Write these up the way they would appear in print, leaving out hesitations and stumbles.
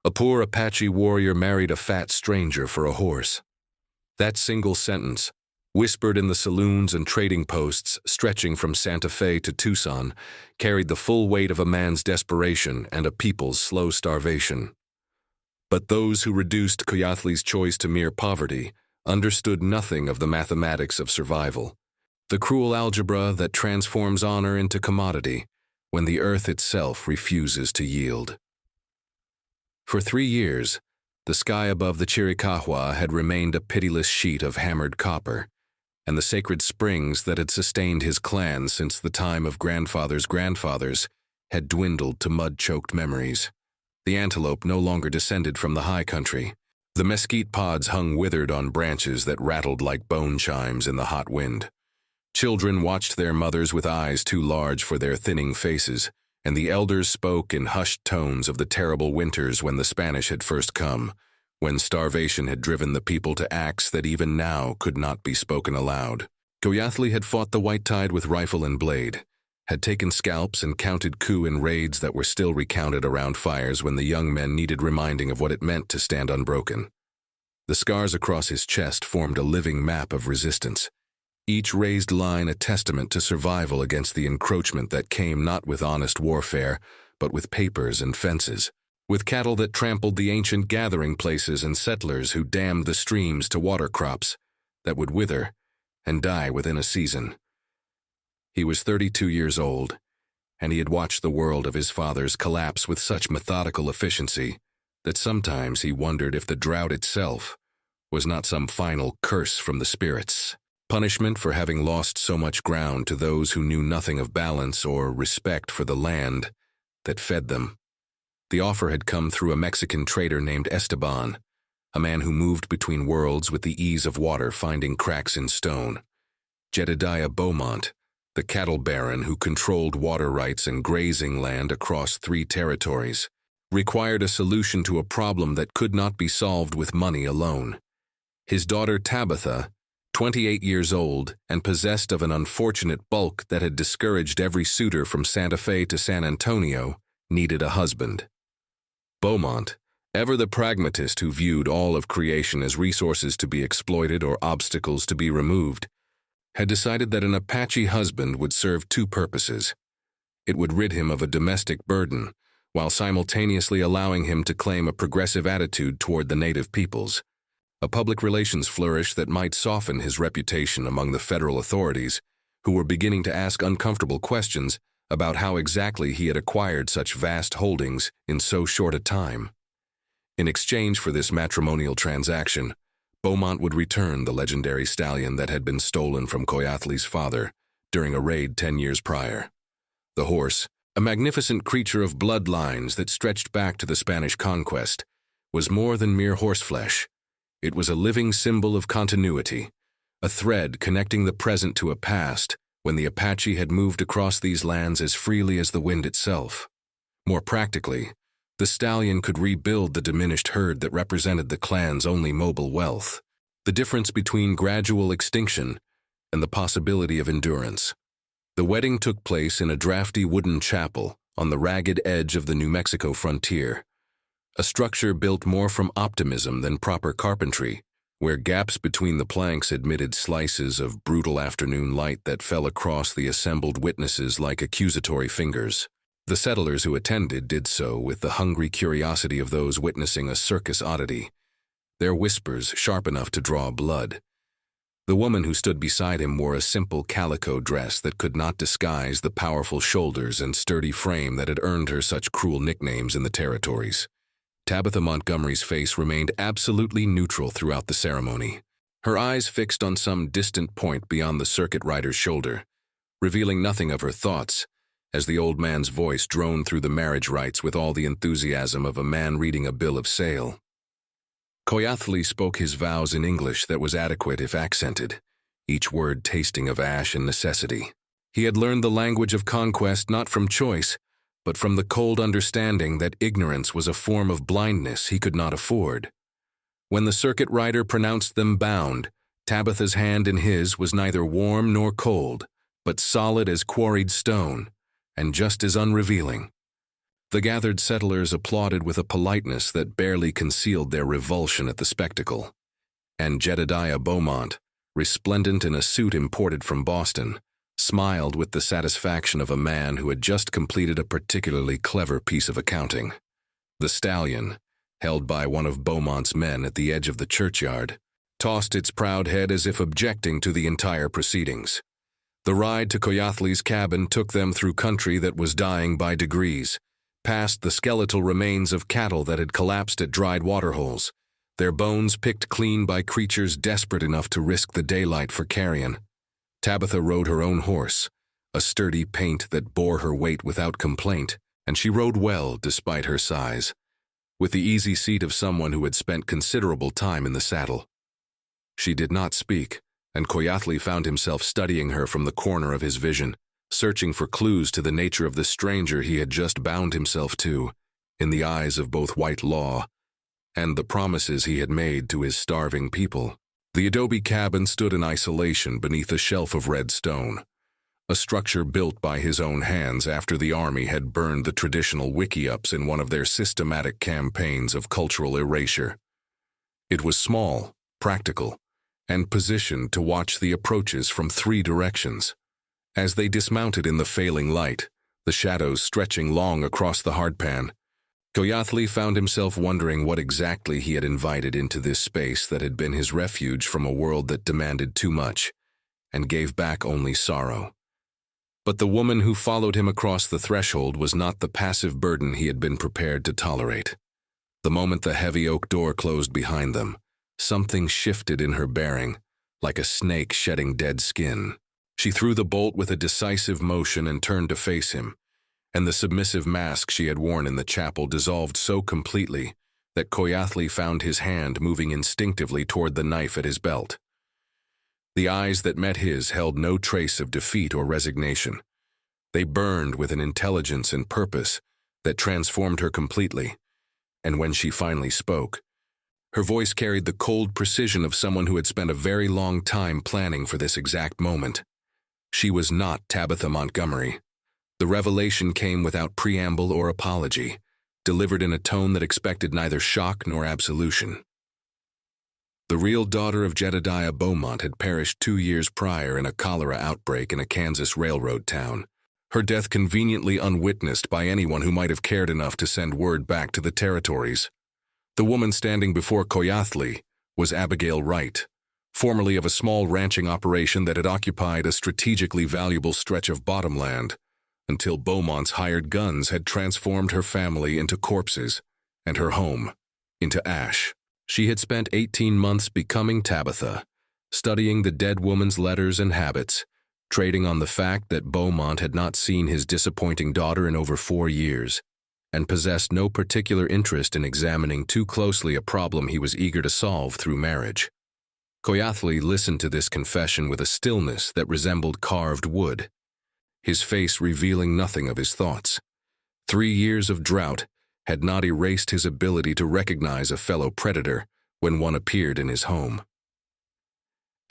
A poor Apache warrior married a fat stranger for a horse. That single sentence, whispered in the saloons and trading posts stretching from Santa Fe to Tucson, carried the full weight of a man's desperation and a people's slow starvation. But those who reduced Coyathli's choice to mere poverty understood nothing of the mathematics of survival, the cruel algebra that transforms honor into commodity when the earth itself refuses to yield. For 3 years, the sky above the Chiricahua had remained a pitiless sheet of hammered copper, and the sacred springs that had sustained his clan since the time of grandfathers' grandfathers had dwindled to mud-choked memories. The antelope no longer descended from the high country. The mesquite pods hung withered on branches that rattled like bone chimes in the hot wind. Children watched their mothers with eyes too large for their thinning faces, and the elders spoke in hushed tones of the terrible winters when the Spanish had first come, when starvation had driven the people to acts that even now could not be spoken aloud. Coyathli had fought the white tide with rifle and blade, had taken scalps and counted coup in raids that were still recounted around fires when the young men needed reminding of what it meant to stand unbroken. The scars across his chest formed a living map of resistance, each raised line a testament to survival against the encroachment that came not with honest warfare, but with papers and fences, with cattle that trampled the ancient gathering places and settlers who dammed the streams to water crops that would wither and die within a season. He was 32 years old, and he had watched the world of his fathers collapse with such methodical efficiency that sometimes he wondered if the drought itself was not some final curse from the spirits, punishment for having lost so much ground to those who knew nothing of balance or respect for the land that fed them. The offer had come through a Mexican trader named Esteban, a man who moved between worlds with the ease of water finding cracks in stone. Jedediah Beaumont, the cattle baron who controlled water rights and grazing land across 3 territories, required a solution to a problem that could not be solved with money alone. His daughter Tabitha, 28 years old and possessed of an unfortunate bulk that had discouraged every suitor from Santa Fe to San Antonio, needed a husband. Beaumont, ever the pragmatist who viewed all of creation as resources to be exploited or obstacles to be removed, had decided that an Apache husband would serve 2 purposes. It would rid him of a domestic burden, while simultaneously allowing him to claim a progressive attitude toward the native peoples, a public relations flourish that might soften his reputation among the federal authorities, who were beginning to ask uncomfortable questions about how exactly he had acquired such vast holdings in so short a time. In exchange for this matrimonial transaction, Beaumont would return the legendary stallion that had been stolen from Coyathli's father during a raid 10 years prior. The horse, a magnificent creature of bloodlines that stretched back to the Spanish conquest, was more than mere horseflesh. It was a living symbol of continuity, a thread connecting the present to a past when the Apache had moved across these lands as freely as the wind itself. More practically, the stallion could rebuild the diminished herd that represented the clan's only mobile wealth, the difference between gradual extinction and the possibility of endurance. The wedding took place in a drafty wooden chapel on the ragged edge of the New Mexico frontier, a structure built more from optimism than proper carpentry, where gaps between the planks admitted slices of brutal afternoon light that fell across the assembled witnesses like accusatory fingers. The settlers who attended did so with the hungry curiosity of those witnessing a circus oddity, their whispers sharp enough to draw blood. The woman who stood beside him wore a simple calico dress that could not disguise the powerful shoulders and sturdy frame that had earned her such cruel nicknames in the territories. Tabitha Montgomery's face remained absolutely neutral throughout the ceremony, her eyes fixed on some distant point beyond the circuit rider's shoulder, revealing nothing of her thoughts, as the old man's voice droned through the marriage rites with all the enthusiasm of a man reading a bill of sale. Coyathli spoke his vows in English that was adequate if accented, each word tasting of ash and necessity. He had learned the language of conquest not from choice, but from the cold understanding that ignorance was a form of blindness he could not afford. When the circuit rider pronounced them bound, Tabitha's hand in his was neither warm nor cold, but solid as quarried stone, and just as unrevealing. The gathered settlers applauded with a politeness that barely concealed their revulsion at the spectacle. And Jedediah Beaumont, resplendent in a suit imported from Boston, smiled with the satisfaction of a man who had just completed a particularly clever piece of accounting. The stallion, held by one of Beaumont's men at the edge of the churchyard, tossed its proud head as if objecting to the entire proceedings. The ride to Coyathli's cabin took them through country that was dying by degrees, past the skeletal remains of cattle that had collapsed at dried waterholes, their bones picked clean by creatures desperate enough to risk the daylight for carrion. Tabitha rode her own horse, a sturdy paint that bore her weight without complaint, and she rode well despite her size, with the easy seat of someone who had spent considerable time in the saddle. She did not speak, and Coyathli found himself studying her from the corner of his vision, searching for clues to the nature of the stranger he had just bound himself to, in the eyes of both white law and the promises he had made to his starving people. The adobe cabin stood in isolation beneath a shelf of red stone, a structure built by his own hands after the army had burned the traditional wickiups in one of their systematic campaigns of cultural erasure. It was small, practical, and positioned to watch the approaches from 3 directions. As they dismounted in the failing light, the shadows stretching long across the hardpan, Coyathli found himself wondering what exactly he had invited into this space that had been his refuge from a world that demanded too much and gave back only sorrow. But the woman who followed him across the threshold was not the passive burden he had been prepared to tolerate. The moment the heavy oak door closed behind them, something shifted in her bearing, like a snake shedding dead skin. She threw the bolt with a decisive motion and turned to face him, and the submissive mask she had worn in the chapel dissolved so completely that Coyathli found his hand moving instinctively toward the knife at his belt. The eyes that met his held no trace of defeat or resignation. They burned with an intelligence and purpose that transformed her completely, and when she finally spoke, her voice carried the cold precision of someone who had spent a very long time planning for this exact moment. She was not Tabitha Montgomery. The revelation came without preamble or apology, delivered in a tone that expected neither shock nor absolution. The real daughter of Jedediah Beaumont had perished 2 years prior in a cholera outbreak in a Kansas railroad town, her death conveniently unwitnessed by anyone who might have cared enough to send word back to the territories. The woman standing before Coyathli was Abigail Wright, formerly of a small ranching operation that had occupied a strategically valuable stretch of bottomland, until Beaumont's hired guns had transformed her family into corpses and her home into ash. She had spent 18 months becoming Tabitha, studying the dead woman's letters and habits, trading on the fact that Beaumont had not seen his disappointing daughter in over 4 years, and possessed no particular interest in examining too closely a problem he was eager to solve through marriage. Coyathli listened to this confession with a stillness that resembled carved wood, his face revealing nothing of his thoughts. 3 years of drought had not erased his ability to recognize a fellow predator when one appeared in his home.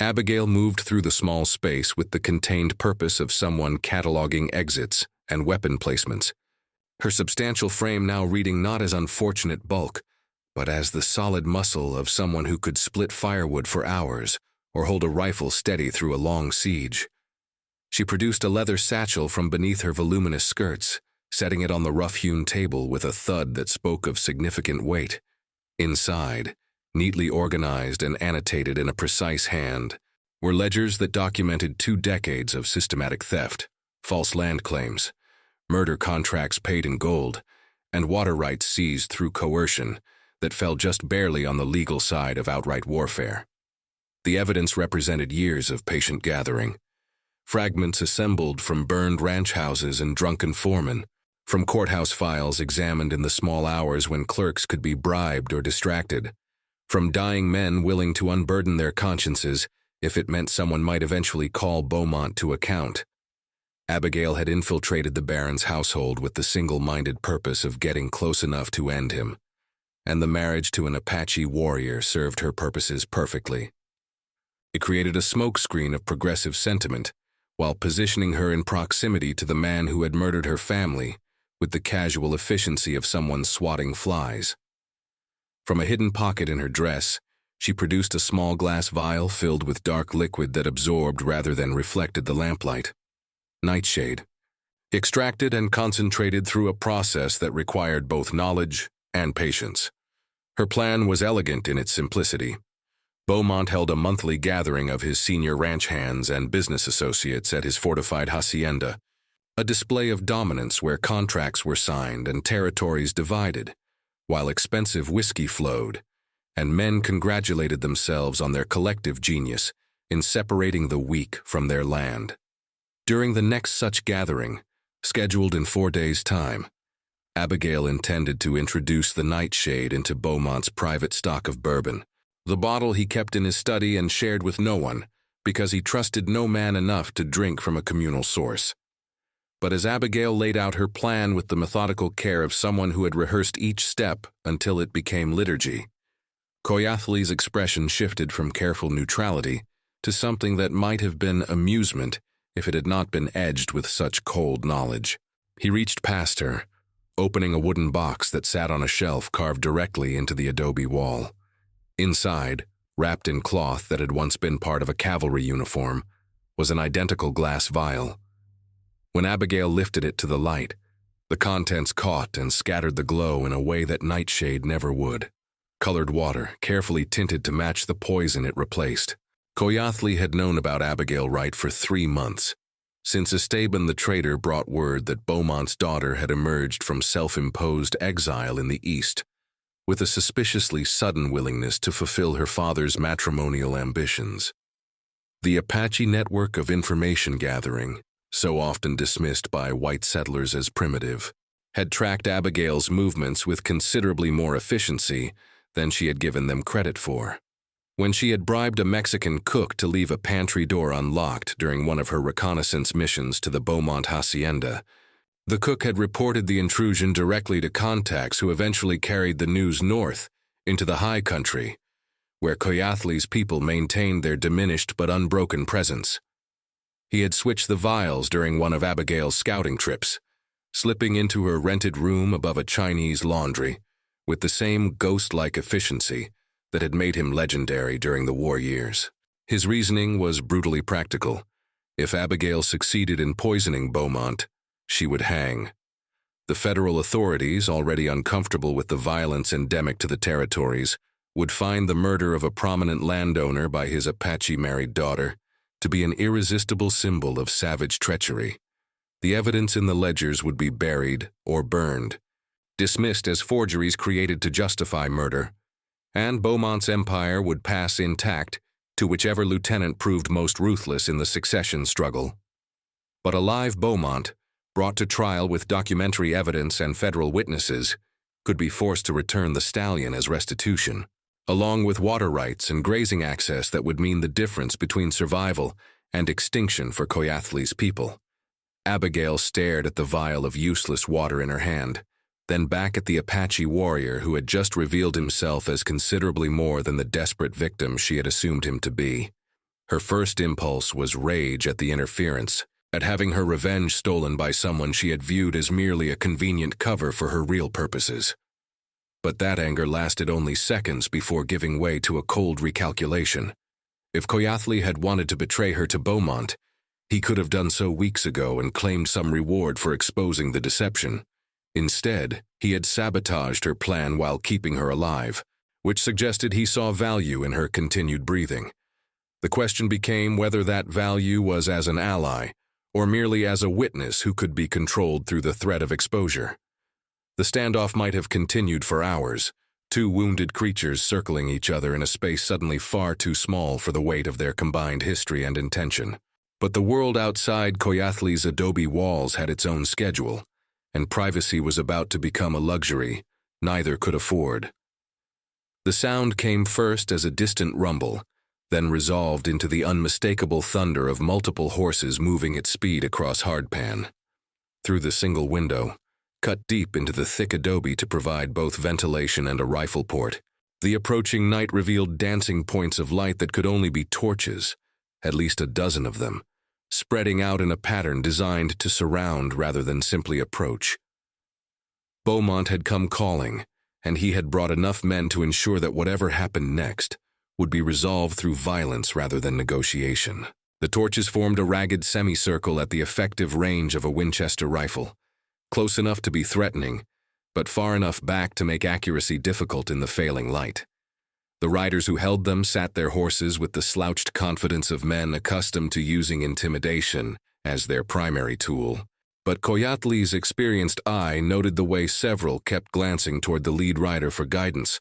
Abigail moved through the small space with the contained purpose of someone cataloging exits and weapon placements, her substantial frame now reading not as unfortunate bulk, but as the solid muscle of someone who could split firewood for hours or hold a rifle steady through a long siege. She produced a leather satchel from beneath her voluminous skirts, setting it on the rough-hewn table with a thud that spoke of significant weight. Inside, neatly organized and annotated in a precise hand, were ledgers that documented 2 decades of systematic theft, false land claims, murder contracts paid in gold, and water rights seized through coercion that fell just barely on the legal side of outright warfare. The evidence represented years of patient gathering, fragments assembled from burned ranch houses and drunken foremen, from courthouse files examined in the small hours when clerks could be bribed or distracted, from dying men willing to unburden their consciences if it meant someone might eventually call Beaumont to account. Abigail had infiltrated the Baron's household with the single-minded purpose of getting close enough to end him, and the marriage to an Apache warrior served her purposes perfectly. It created a smokescreen of progressive sentiment, while positioning her in proximity to the man who had murdered her family, with the casual efficiency of someone swatting flies. From a hidden pocket in her dress, she produced a small glass vial filled with dark liquid that absorbed rather than reflected the lamplight. Nightshade. Extracted and concentrated through a process that required both knowledge and patience. Her plan was elegant in its simplicity. Beaumont held a monthly gathering of his senior ranch hands and business associates at his fortified hacienda, a display of dominance where contracts were signed and territories divided, while expensive whiskey flowed, and men congratulated themselves on their collective genius in separating the weak from their land. During the next such gathering, scheduled in 4 days' time, Abigail intended to introduce the Nightshade into Beaumont's private stock of bourbon. The bottle he kept in his study and shared with no one, because he trusted no man enough to drink from a communal source. But as Abigail laid out her plan with the methodical care of someone who had rehearsed each step until it became liturgy, Coyathli's expression shifted from careful neutrality to something that might have been amusement if it had not been edged with such cold knowledge. He reached past her, opening a wooden box that sat on a shelf carved directly into the adobe wall. Inside, wrapped in cloth that had once been part of a cavalry uniform, was an identical glass vial. When Abigail lifted it to the light, the contents caught and scattered the glow in a way that Nightshade never would. Colored water, carefully tinted to match the poison it replaced. Coyathli had known about Abigail Wright for 3 months, since Esteban the trader brought word that Beaumont's daughter had emerged from self-imposed exile in the East, with a suspiciously sudden willingness to fulfill her father's matrimonial ambitions. The Apache network of information gathering, so often dismissed by white settlers as primitive, had tracked Abigail's movements with considerably more efficiency than she had given them credit for. When she had bribed a Mexican cook to leave a pantry door unlocked during one of her reconnaissance missions to the Beaumont hacienda, the cook had reported the intrusion directly to contacts who eventually carried the news north into the high country, where Coyathli's people maintained their diminished but unbroken presence. He had switched the vials during one of Abigail's scouting trips, slipping into her rented room above a Chinese laundry with the same ghost-like efficiency that had made him legendary during the war years. His reasoning was brutally practical. If Abigail succeeded in poisoning Beaumont, she would hang. The federal authorities, already uncomfortable with the violence endemic to the territories, would find the murder of a prominent landowner by his Apache married daughter to be an irresistible symbol of savage treachery. The evidence in the ledgers would be buried or burned, dismissed as forgeries created to justify murder, and Beaumont's empire would pass intact to whichever lieutenant proved most ruthless in the succession struggle. But a live Beaumont, brought to trial with documentary evidence and federal witnesses, could be forced to return the stallion as restitution, along with water rights and grazing access that would mean the difference between survival and extinction for Coyathli's people. Abigail stared at the vial of useless water in her hand, then back at the Apache warrior who had just revealed himself as considerably more than the desperate victim she had assumed him to be. Her first impulse was rage at the interference, at having her revenge stolen by someone she had viewed as merely a convenient cover for her real purposes. But that anger lasted only seconds before giving way to a cold recalculation. If Coyathli had wanted to betray her to Beaumont, he could have done so weeks ago and claimed some reward for exposing the deception. Instead, he had sabotaged her plan while keeping her alive, which suggested he saw value in her continued breathing. The question became whether that value was as an ally, or merely as a witness who could be controlled through the threat of exposure. The standoff might have continued for hours, 2 wounded creatures circling each other in a space suddenly far too small for the weight of their combined history and intention. But the world outside Coyathli's adobe walls had its own schedule, and privacy was about to become a luxury neither could afford. The sound came first as a distant rumble, then resolved into the unmistakable thunder of multiple horses moving at speed across hardpan. Through the single window, cut deep into the thick adobe to provide both ventilation and a rifle port, the approaching night revealed dancing points of light that could only be torches, at least a dozen of them, spreading out in a pattern designed to surround rather than simply approach. Beaumont had come calling, and he had brought enough men to ensure that whatever happened next would be resolved through violence rather than negotiation. The torches formed a ragged semicircle at the effective range of a Winchester rifle, close enough to be threatening, but far enough back to make accuracy difficult in the failing light. The riders who held them sat their horses with the slouched confidence of men accustomed to using intimidation as their primary tool. But Coyatli's experienced eye noted the way several kept glancing toward the lead rider for guidance,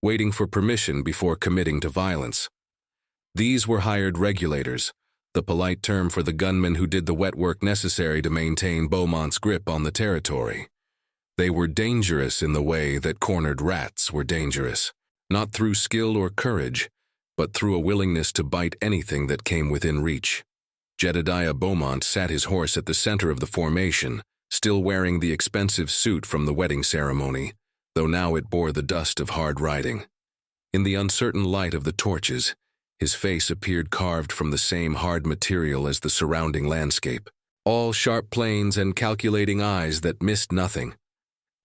waiting for permission before committing to violence. These were hired regulators, the polite term for the gunmen who did the wet work necessary to maintain Beaumont's grip on the territory. They were dangerous in the way that cornered rats were dangerous, not through skill or courage, but through a willingness to bite anything that came within reach. Jedediah Beaumont sat his horse at the center of the formation, still wearing the expensive suit from the wedding ceremony, though now it bore the dust of hard riding. In the uncertain light of the torches, his face appeared carved from the same hard material as the surrounding landscape, all sharp planes and calculating eyes that missed nothing.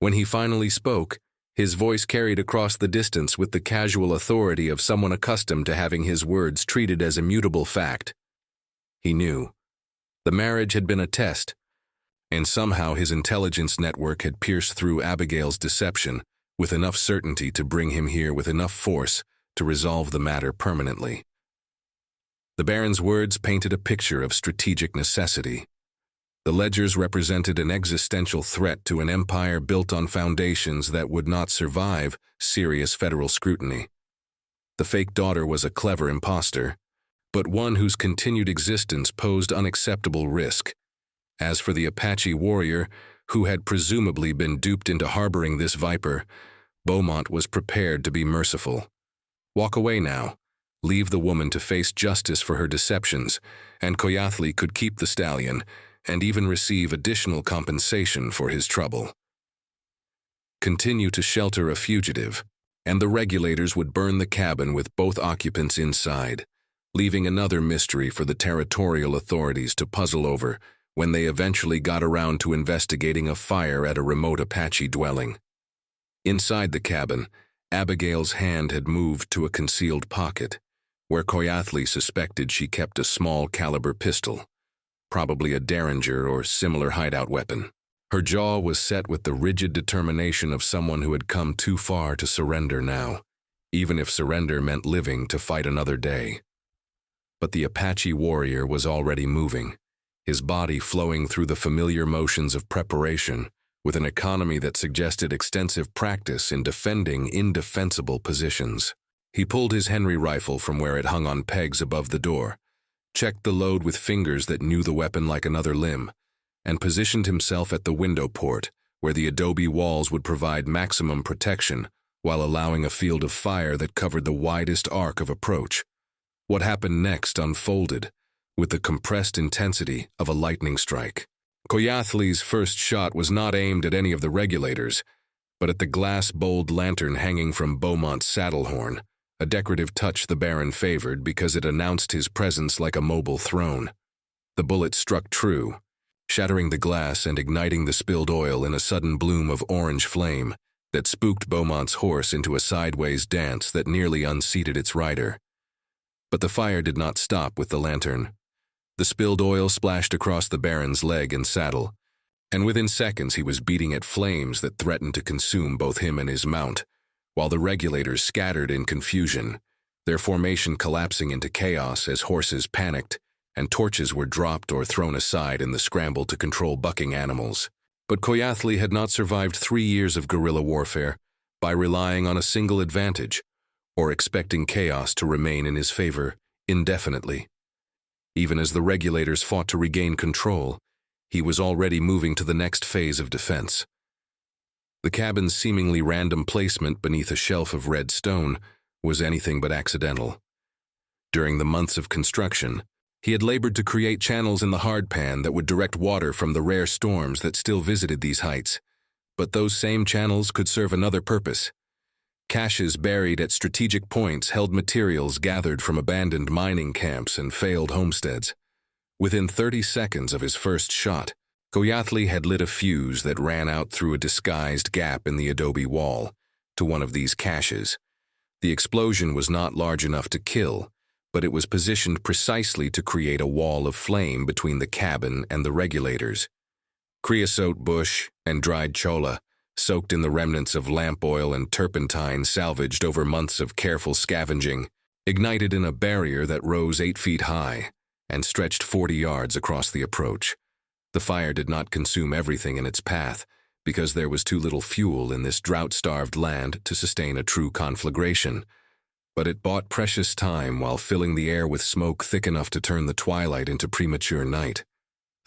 When he finally spoke, his voice carried across the distance with the casual authority of someone accustomed to having his words treated as immutable fact. He knew. The marriage had been a test, and somehow his intelligence network had pierced through Abigail's deception with enough certainty to bring him here with enough force to resolve the matter permanently. The Baron's words painted a picture of strategic necessity. The ledgers represented an existential threat to an empire built on foundations that would not survive serious federal scrutiny. The fake daughter was a clever imposter, but one whose continued existence posed unacceptable risk. As for the Apache warrior, who had presumably been duped into harboring this viper, Beaumont was prepared to be merciful. Walk away now. Leave the woman to face justice for her deceptions, and Coyatli could keep the stallion and even receive additional compensation for his trouble. Continue to shelter a fugitive, and the regulators would burn the cabin with both occupants inside, leaving another mystery for the territorial authorities to puzzle over when they eventually got around to investigating a fire at a remote Apache dwelling. Inside the cabin, Abigail's hand had moved to a concealed pocket, where Coyatli suspected she kept a small-caliber pistol, probably a derringer or similar hideout weapon. Her jaw was set with the rigid determination of someone who had come too far to surrender now, even if surrender meant living to fight another day. But the Apache warrior was already moving, his body flowing through the familiar motions of preparation, with an economy that suggested extensive practice in defending indefensible positions. He pulled his Henry rifle from where it hung on pegs above the door, checked the load with fingers that knew the weapon like another limb, and positioned himself at the window port, where the adobe walls would provide maximum protection while allowing a field of fire that covered the widest arc of approach. What happened next unfolded with the compressed intensity of a lightning strike. Coyatli's first shot was not aimed at any of the regulators, but at the glass-bowled lantern hanging from Beaumont's saddle horn, a decorative touch the Baron favored because it announced his presence like a mobile throne. The bullet struck true, shattering the glass and igniting the spilled oil in a sudden bloom of orange flame that spooked Beaumont's horse into a sideways dance that nearly unseated its rider. But the fire did not stop with the lantern. The spilled oil splashed across the Baron's leg and saddle, and within seconds he was beating at flames that threatened to consume both him and his mount, while the regulators scattered in confusion, their formation collapsing into chaos as horses panicked and torches were dropped or thrown aside in the scramble to control bucking animals. But Coyatli had not survived 3 years of guerrilla warfare by relying on a single advantage, or expecting chaos to remain in his favor indefinitely. Even as the regulators fought to regain control, he was already moving to the next phase of defense. The cabin's seemingly random placement beneath a shelf of red stone was anything but accidental. During the months of construction, he had labored to create channels in the hardpan that would direct water from the rare storms that still visited these heights, but those same channels could serve another purpose. Caches buried at strategic points held materials gathered from abandoned mining camps and failed homesteads. Within 30 seconds of his first shot, Koyathli had lit a fuse that ran out through a disguised gap in the adobe wall to one of these caches. The explosion was not large enough to kill, but it was positioned precisely to create a wall of flame between the cabin and the regulators. Creosote bush and dried cholla, soaked in the remnants of lamp oil and turpentine salvaged over months of careful scavenging, ignited in a barrier that rose 8 feet high and stretched 40 yards across the approach. The fire did not consume everything in its path, because there was too little fuel in this drought-starved land to sustain a true conflagration. But it bought precious time while filling the air with smoke thick enough to turn the twilight into premature night.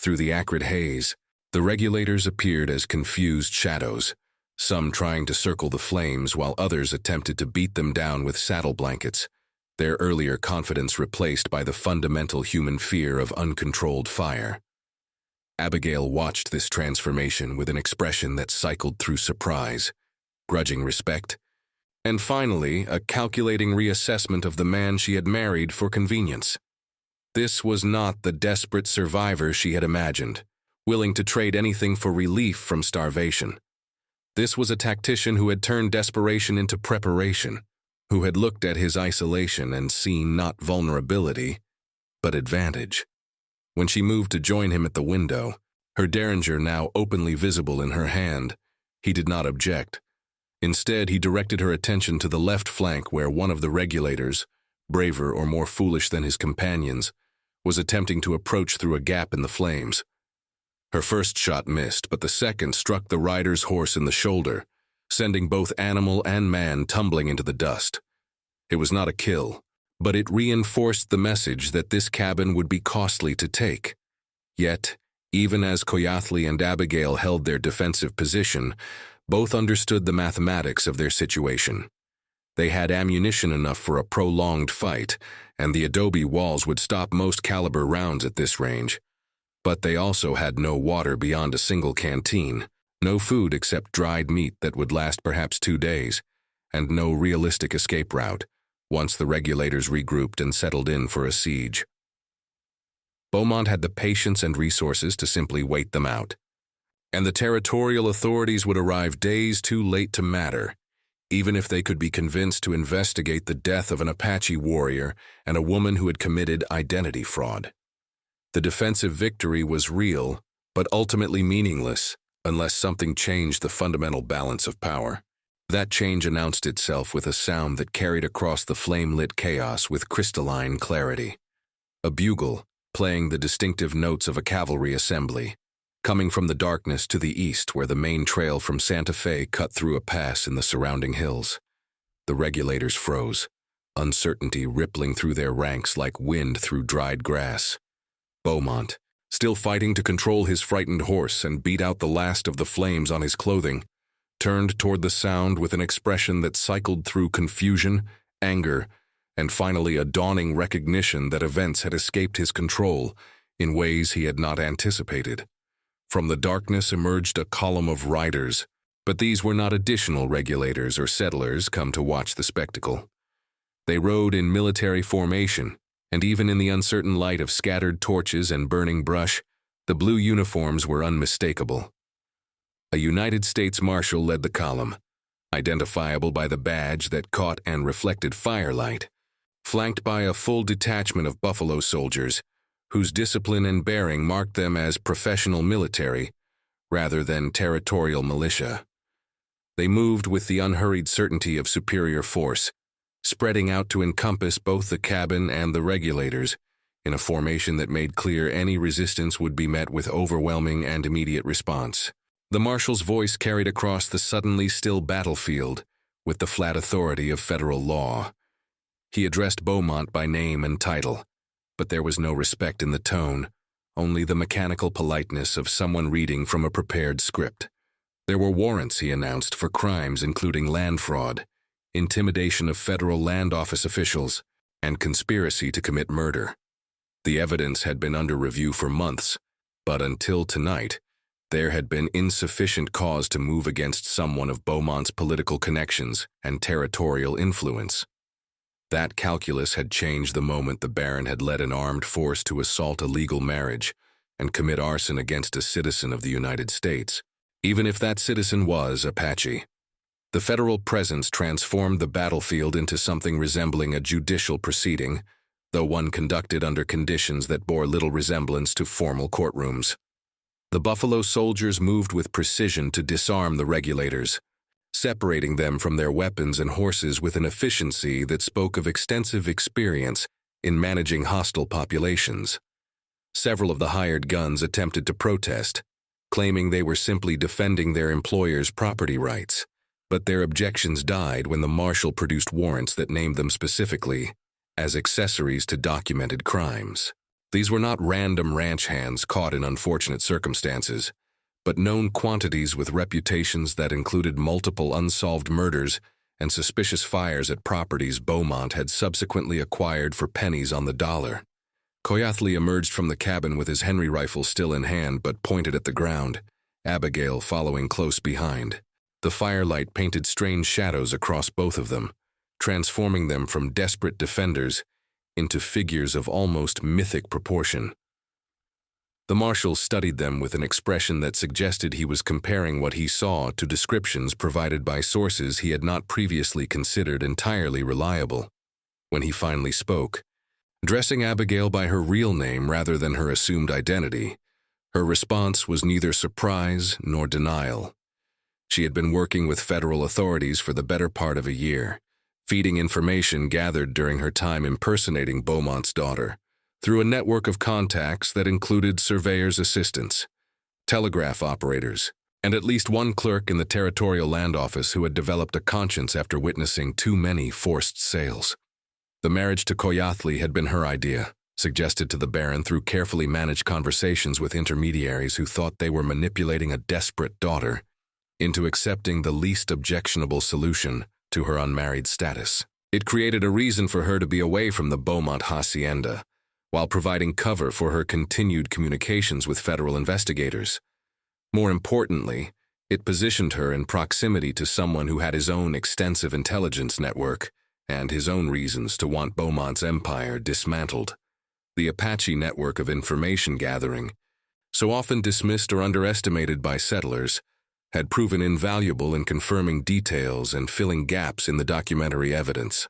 Through the acrid haze, the regulators appeared as confused shadows, some trying to circle the flames while others attempted to beat them down with saddle blankets, their earlier confidence replaced by the fundamental human fear of uncontrolled fire. Abigail watched this transformation with an expression that cycled through surprise, grudging respect, and finally a calculating reassessment of the man she had married for convenience. This was not the desperate survivor she had imagined, willing to trade anything for relief from starvation. This was a tactician who had turned desperation into preparation, who had looked at his isolation and seen not vulnerability, but advantage. When she moved to join him at the window, her derringer now openly visible in her hand, he did not object. Instead, he directed her attention to the left flank where one of the regulators, braver or more foolish than his companions, was attempting to approach through a gap in the flames. Her first shot missed, but the second struck the rider's horse in the shoulder, sending both animal and man tumbling into the dust. It was not a kill, but it reinforced the message that this cabin would be costly to take. Yet, even as Koyathli and Abigail held their defensive position, both understood the mathematics of their situation. They had ammunition enough for a prolonged fight, and the adobe walls would stop most caliber rounds at this range. But they also had no water beyond a single canteen, no food except dried meat that would last perhaps 2 days, and no realistic escape route once the regulators regrouped and settled in for a siege. Beaumont had the patience and resources to simply wait them out, and the territorial authorities would arrive days too late to matter, even if they could be convinced to investigate the death of an Apache warrior and a woman who had committed identity fraud. The defensive victory was real, but ultimately meaningless unless something changed the fundamental balance of power. That change announced itself with a sound that carried across the flame-lit chaos with crystalline clarity. A bugle, playing the distinctive notes of a cavalry assembly, coming from the darkness to the east where the main trail from Santa Fe cut through a pass in the surrounding hills. The regulators froze, uncertainty rippling through their ranks like wind through dried grass. Beaumont, still fighting to control his frightened horse and beat out the last of the flames on his clothing, turned toward the sound with an expression that cycled through confusion, anger, and finally a dawning recognition that events had escaped his control in ways he had not anticipated. From the darkness emerged a column of riders, but these were not additional regulators or settlers come to watch the spectacle. They rode in military formation, and even in the uncertain light of scattered torches and burning brush, the blue uniforms were unmistakable. A United States Marshal led the column, identifiable by the badge that caught and reflected firelight, flanked by a full detachment of Buffalo soldiers, whose discipline and bearing marked them as professional military rather than territorial militia. They moved with the unhurried certainty of superior force, spreading out to encompass both the cabin and the regulators, in a formation that made clear any resistance would be met with overwhelming and immediate response. The marshal's voice carried across the suddenly still battlefield with the flat authority of federal law. He addressed Beaumont by name and title, but there was no respect in the tone, only the mechanical politeness of someone reading from a prepared script. There were warrants, he announced, for crimes including land fraud, intimidation of federal land office officials, and conspiracy to commit murder. The evidence had been under review for months, but until tonight, there had been insufficient cause to move against someone of Beaumont's political connections and territorial influence. That calculus had changed the moment the Baron had led an armed force to assault a legal marriage and commit arson against a citizen of the United States, even if that citizen was Apache. The federal presence transformed the battlefield into something resembling a judicial proceeding, though one conducted under conditions that bore little resemblance to formal courtrooms. The Buffalo soldiers moved with precision to disarm the regulators, separating them from their weapons and horses with an efficiency that spoke of extensive experience in managing hostile populations. Several of the hired guns attempted to protest, claiming they were simply defending their employers' property rights, but their objections died when the marshal produced warrants that named them specifically as accessories to documented crimes. These were not random ranch hands caught in unfortunate circumstances, but known quantities with reputations that included multiple unsolved murders and suspicious fires at properties Beaumont had subsequently acquired for pennies on the dollar. Coyothly emerged from the cabin with his Henry rifle still in hand but pointed at the ground, Abigail following close behind. The firelight painted strange shadows across both of them, transforming them from desperate defenders into figures of almost mythic proportion. The marshal studied them with an expression that suggested he was comparing what he saw to descriptions provided by sources he had not previously considered entirely reliable. When he finally spoke, addressing Abigail by her real name rather than her assumed identity, her response was neither surprise nor denial. She had been working with federal authorities for the better part of a year, feeding information gathered during her time impersonating Beaumont's daughter, through a network of contacts that included surveyors' assistants, telegraph operators, and at least one clerk in the Territorial Land Office who had developed a conscience after witnessing too many forced sales. The marriage to Coyothly had been her idea, suggested to the Baron through carefully managed conversations with intermediaries who thought they were manipulating a desperate daughter into accepting the least objectionable solution to her unmarried status. It created a reason for her to be away from the Beaumont hacienda, while providing cover for her continued communications with federal investigators. More importantly, it positioned her in proximity to someone who had his own extensive intelligence network and his own reasons to want Beaumont's empire dismantled. The Apache network of information gathering, so often dismissed or underestimated by settlers, had proven invaluable in confirming details and filling gaps in the documentary evidence.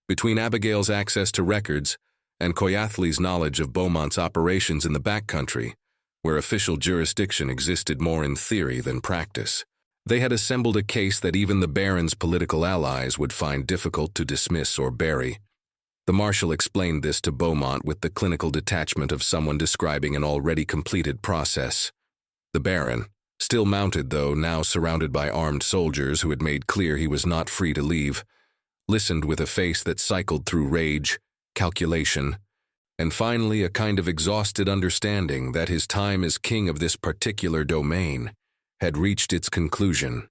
Between Abigail's access to records and Coyothly's knowledge of Beaumont's operations in the backcountry, where official jurisdiction existed more in theory than practice, they had assembled a case that even the Baron's political allies would find difficult to dismiss or bury. The marshal explained this to Beaumont with the clinical detachment of someone describing an already completed process. The Baron, still mounted though now surrounded by armed soldiers who had made clear he was not free to leave, listened with a face that cycled through rage, calculation, and finally a kind of exhausted understanding that his time as king of this particular domain had reached its conclusion.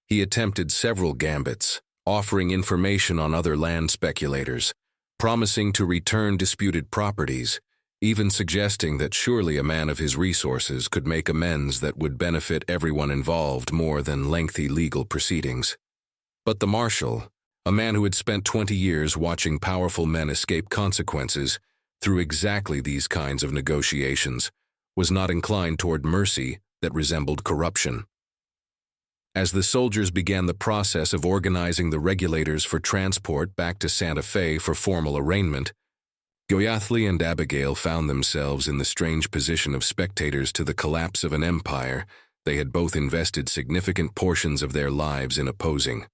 He attempted several gambits, offering information on other land speculators, promising to return disputed properties, even suggesting that surely a man of his resources could make amends that would benefit everyone involved more than lengthy legal proceedings. But the marshal, a man who had spent 20 years watching powerful men escape consequences through exactly these kinds of negotiations, was not inclined toward mercy that resembled corruption. As the soldiers began the process of organizing the regulators for transport back to Santa Fe for formal arraignment, Coyothly and Abigail found themselves in the strange position of spectators to the collapse of an empire they had both invested significant portions of their lives in opposing.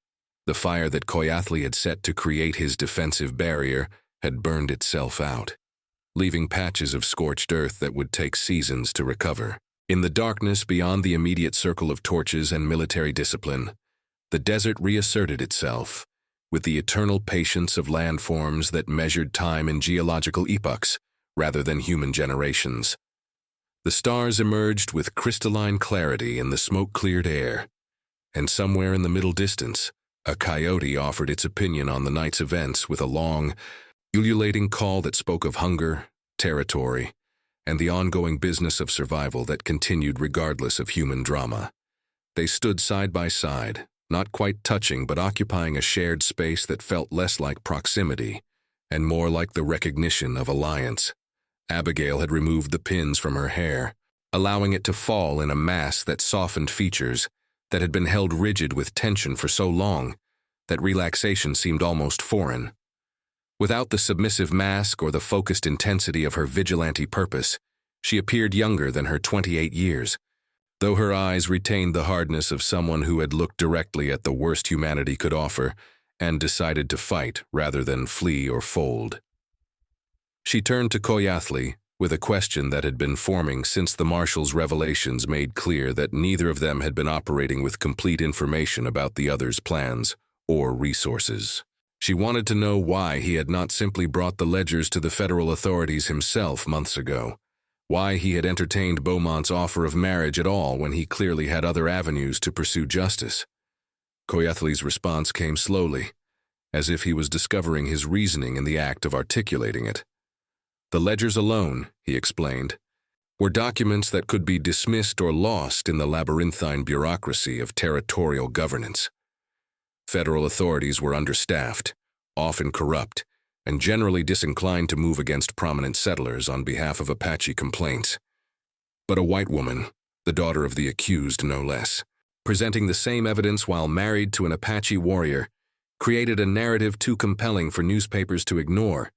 The fire that Coyothly had set to create his defensive barrier had burned itself out, leaving patches of scorched earth that would take seasons to recover. In the darkness beyond the immediate circle of torches and military discipline, the desert reasserted itself, with the eternal patience of landforms that measured time in geological epochs rather than human generations. The stars emerged with crystalline clarity in the smoke-cleared air, and somewhere in the middle distance, a coyote offered its opinion on the night's events with a long, ululating call that spoke of hunger, territory, and the ongoing business of survival that continued regardless of human drama. They stood side by side, not quite touching but occupying a shared space that felt less like proximity and more like the recognition of alliance. Abigail had removed the pins from her hair, allowing it to fall in a mass that softened features that had been held rigid with tension for so long that relaxation seemed almost foreign. Without the submissive mask or the focused intensity of her vigilante purpose, she appeared younger than her 28 years, though her eyes retained the hardness of someone who had looked directly at the worst humanity could offer and decided to fight rather than flee or fold. She turned to Koyathli with a question that had been forming since the marshal's revelations made clear that neither of them had been operating with complete information about the other's plans or resources. She wanted to know why he had not simply brought the ledgers to the federal authorities himself months ago, why he had entertained Beaumont's offer of marriage at all when he clearly had other avenues to pursue justice. Koyathli's response came slowly, as if he was discovering his reasoning in the act of articulating it. The ledgers alone, he explained, were documents that could be dismissed or lost in the labyrinthine bureaucracy of territorial governance. Federal authorities were understaffed, often corrupt, and generally disinclined to move against prominent settlers on behalf of Apache complaints. But a white woman, the daughter of the accused no less, presenting the same evidence while married to an Apache warrior, created a narrative too compelling for newspapers to ignore,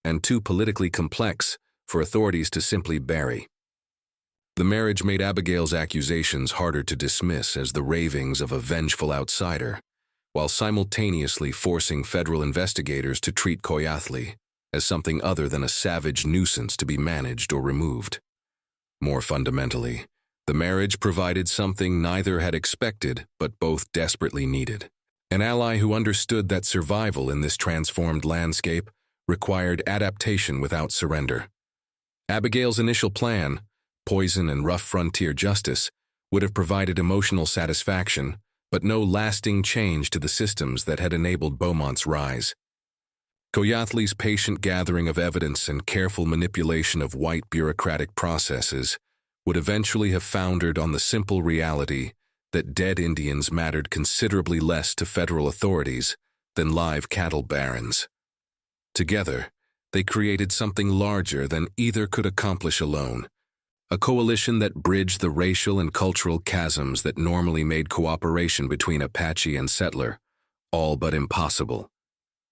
and too politically complex for authorities to simply bury. The marriage made Abigail's accusations harder to dismiss as the ravings of a vengeful outsider, while simultaneously forcing federal investigators to treat Koyathli as something other than a savage nuisance to be managed or removed. More fundamentally, the marriage provided something neither had expected but both desperately needed: an ally who understood that survival in this transformed landscape required adaptation without surrender. Abigail's initial plan, poison and rough frontier justice, would have provided emotional satisfaction, but no lasting change to the systems that had enabled Beaumont's rise. Koyathli's patient gathering of evidence and careful manipulation of white bureaucratic processes would eventually have foundered on the simple reality that dead Indians mattered considerably less to federal authorities than live cattle barons. Together, they created something larger than either could accomplish alone, a coalition that bridged the racial and cultural chasms that normally made cooperation between Apache and settler all but impossible.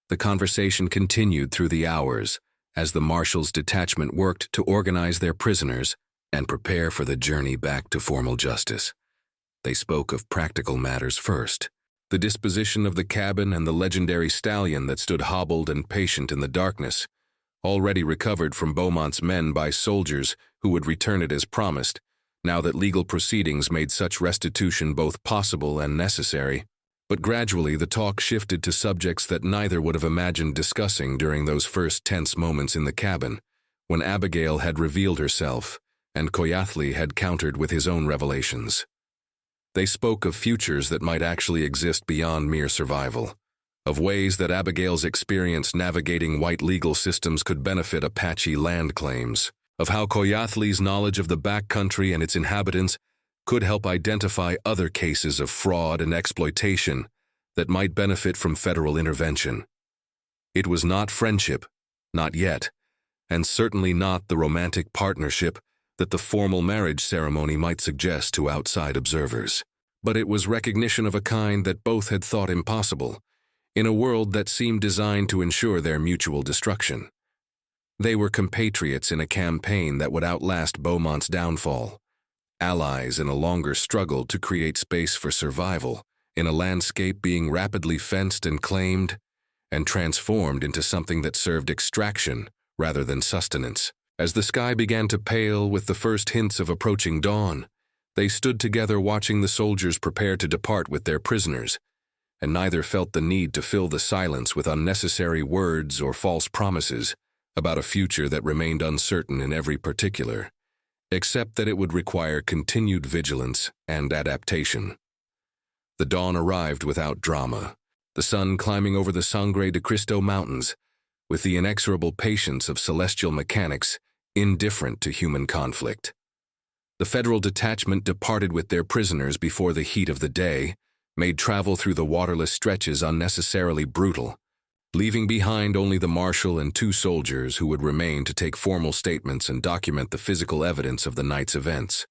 The conversation continued through the hours as the marshal's detachment worked to organize their prisoners and prepare for the journey back to formal justice. They spoke of practical matters first: the disposition of the cabin and the legendary stallion that stood hobbled and patient in the darkness, already recovered from Beaumont's men by soldiers who would return it as promised, now that legal proceedings made such restitution both possible and necessary. But gradually the talk shifted to subjects that neither would have imagined discussing during those first tense moments in the cabin, when Abigail had revealed herself and Koyathli had countered with his own revelations. They spoke of futures that might actually exist beyond mere survival, of ways that Abigail's experience navigating white legal systems could benefit Apache land claims, of how Koyathli's knowledge of the backcountry and its inhabitants could help identify other cases of fraud and exploitation that might benefit from federal intervention. It was not friendship, not yet, and certainly not the romantic partnership that the formal marriage ceremony might suggest to outside observers. But it was recognition of a kind that both had thought impossible, in a world that seemed designed to ensure their mutual destruction. They were compatriots in a campaign that would outlast Beaumont's downfall, allies in a longer struggle to create space for survival, in a landscape being rapidly fenced and claimed, and transformed into something that served extraction rather than sustenance. As the sky began to pale with the first hints of approaching dawn, they stood together watching the soldiers prepare to depart with their prisoners, and neither felt the need to fill the silence with unnecessary words or false promises about a future that remained uncertain in every particular, except that it would require continued vigilance and adaptation. The dawn arrived without drama, the sun climbing over the Sangre de Cristo Mountains, with the inexorable patience of celestial mechanics indifferent to human conflict. The federal detachment departed with their prisoners before the heat of the day made travel through the waterless stretches unnecessarily brutal, leaving behind only the marshal and 2 soldiers who would remain to take formal statements and document the physical evidence of the night's events.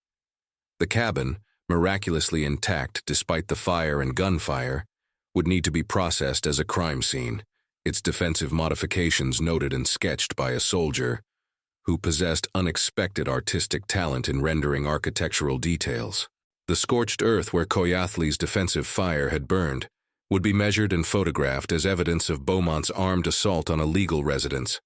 The cabin, miraculously intact despite the fire and gunfire, would need to be processed as a crime scene, its defensive modifications noted and sketched by a soldier who possessed unexpected artistic talent in rendering architectural details. The scorched earth where Koyathli's defensive fire had burned would be measured and photographed as evidence of Beaumont's armed assault on a legal residence.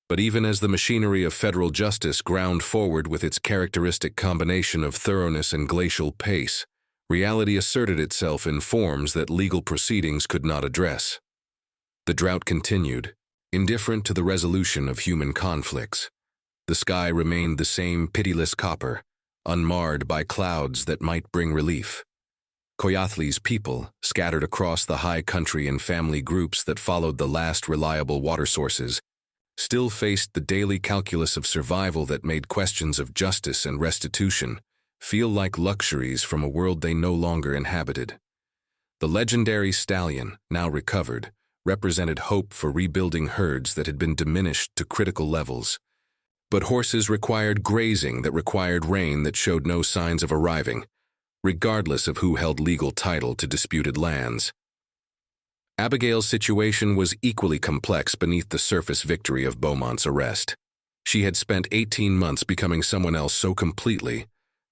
But even as the machinery of federal justice ground forward with its characteristic combination of thoroughness and glacial pace, reality asserted itself in forms that legal proceedings could not address. The drought continued, indifferent to the resolution of human conflicts. The sky remained the same pitiless copper, unmarred by clouds that might bring relief. Koyathli's people, scattered across the high country in family groups that followed the last reliable water sources, still faced the daily calculus of survival that made questions of justice and restitution feel like luxuries from a world they no longer inhabited. The legendary stallion, now recovered, represented hope for rebuilding herds that had been diminished to critical levels. But horses required grazing that required rain that showed no signs of arriving, regardless of who held legal title to disputed lands. Abigail's situation was equally complex beneath the surface victory of Beaumont's arrest. She had spent 18 months becoming someone else so completely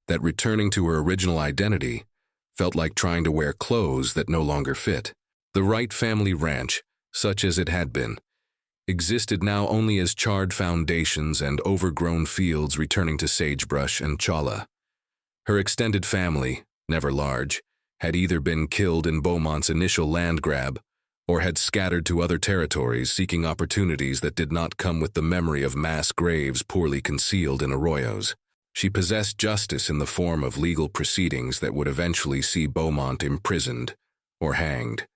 that returning to her original identity felt like trying to wear clothes that no longer fit. The Wright family ranch, such as it had been, existed now only as charred foundations and overgrown fields returning to sagebrush and chala. Her extended family, never large, had either been killed in Beaumont's initial land grab or had scattered to other territories seeking opportunities that did not come with the memory of mass graves poorly concealed in arroyos. She possessed justice in the form of legal proceedings that would eventually see Beaumont imprisoned or hanged.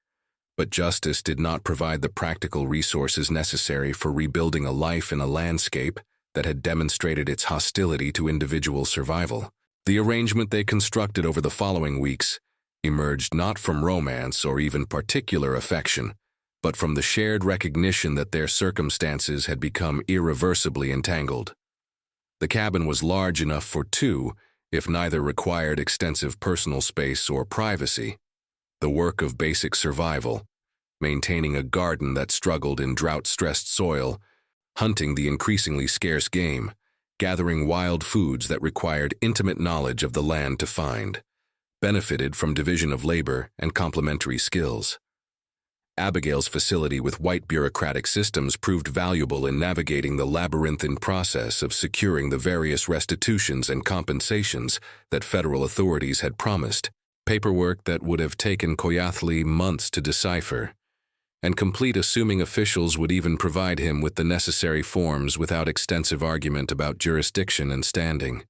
But justice did not provide the practical resources necessary for rebuilding a life in a landscape that had demonstrated its hostility to individual survival. The arrangement they constructed over the following weeks emerged not from romance or even particular affection, but from the shared recognition that their circumstances had become irreversibly entangled. The cabin was large enough for 2, if neither required extensive personal space or privacy. The work of basic survival, maintaining a garden that struggled in drought-stressed soil, hunting the increasingly scarce game, gathering wild foods that required intimate knowledge of the land to find, benefited from division of labor and complementary skills. Abigail's facility with white bureaucratic systems proved valuable in navigating the labyrinthine process of securing the various restitutions and compensations that federal authorities had promised, paperwork that would have taken Koyathli months to decipher, and complete assuming officials would even provide him with the necessary forms without extensive argument about jurisdiction and standing.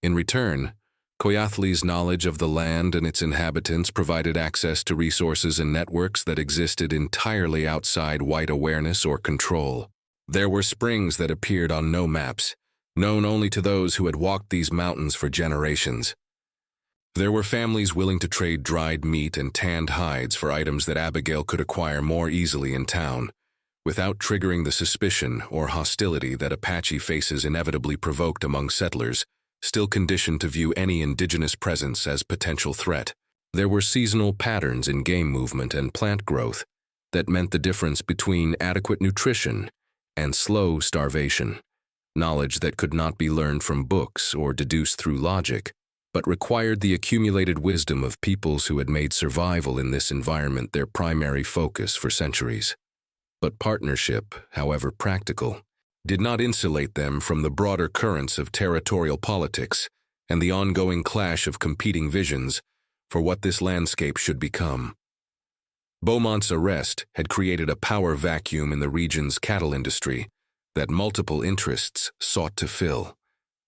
In return, Koyathli's knowledge of the land and its inhabitants provided access to resources and networks that existed entirely outside white awareness or control. There were springs that appeared on no maps, known only to those who had walked these mountains for generations. There were families willing to trade dried meat and tanned hides for items that Abigail could acquire more easily in town, without triggering the suspicion or hostility that Apache faces inevitably provoked among settlers, still conditioned to view any indigenous presence as potential threat. There were seasonal patterns in game movement and plant growth that meant the difference between adequate nutrition and slow starvation, knowledge that could not be learned from books or deduced through logic, but required the accumulated wisdom of peoples who had made survival in this environment their primary focus for centuries. But partnership, however practical, did not insulate them from the broader currents of territorial politics and the ongoing clash of competing visions for what this landscape should become. Beaumont's arrest had created a power vacuum in the region's cattle industry that multiple interests sought to fill.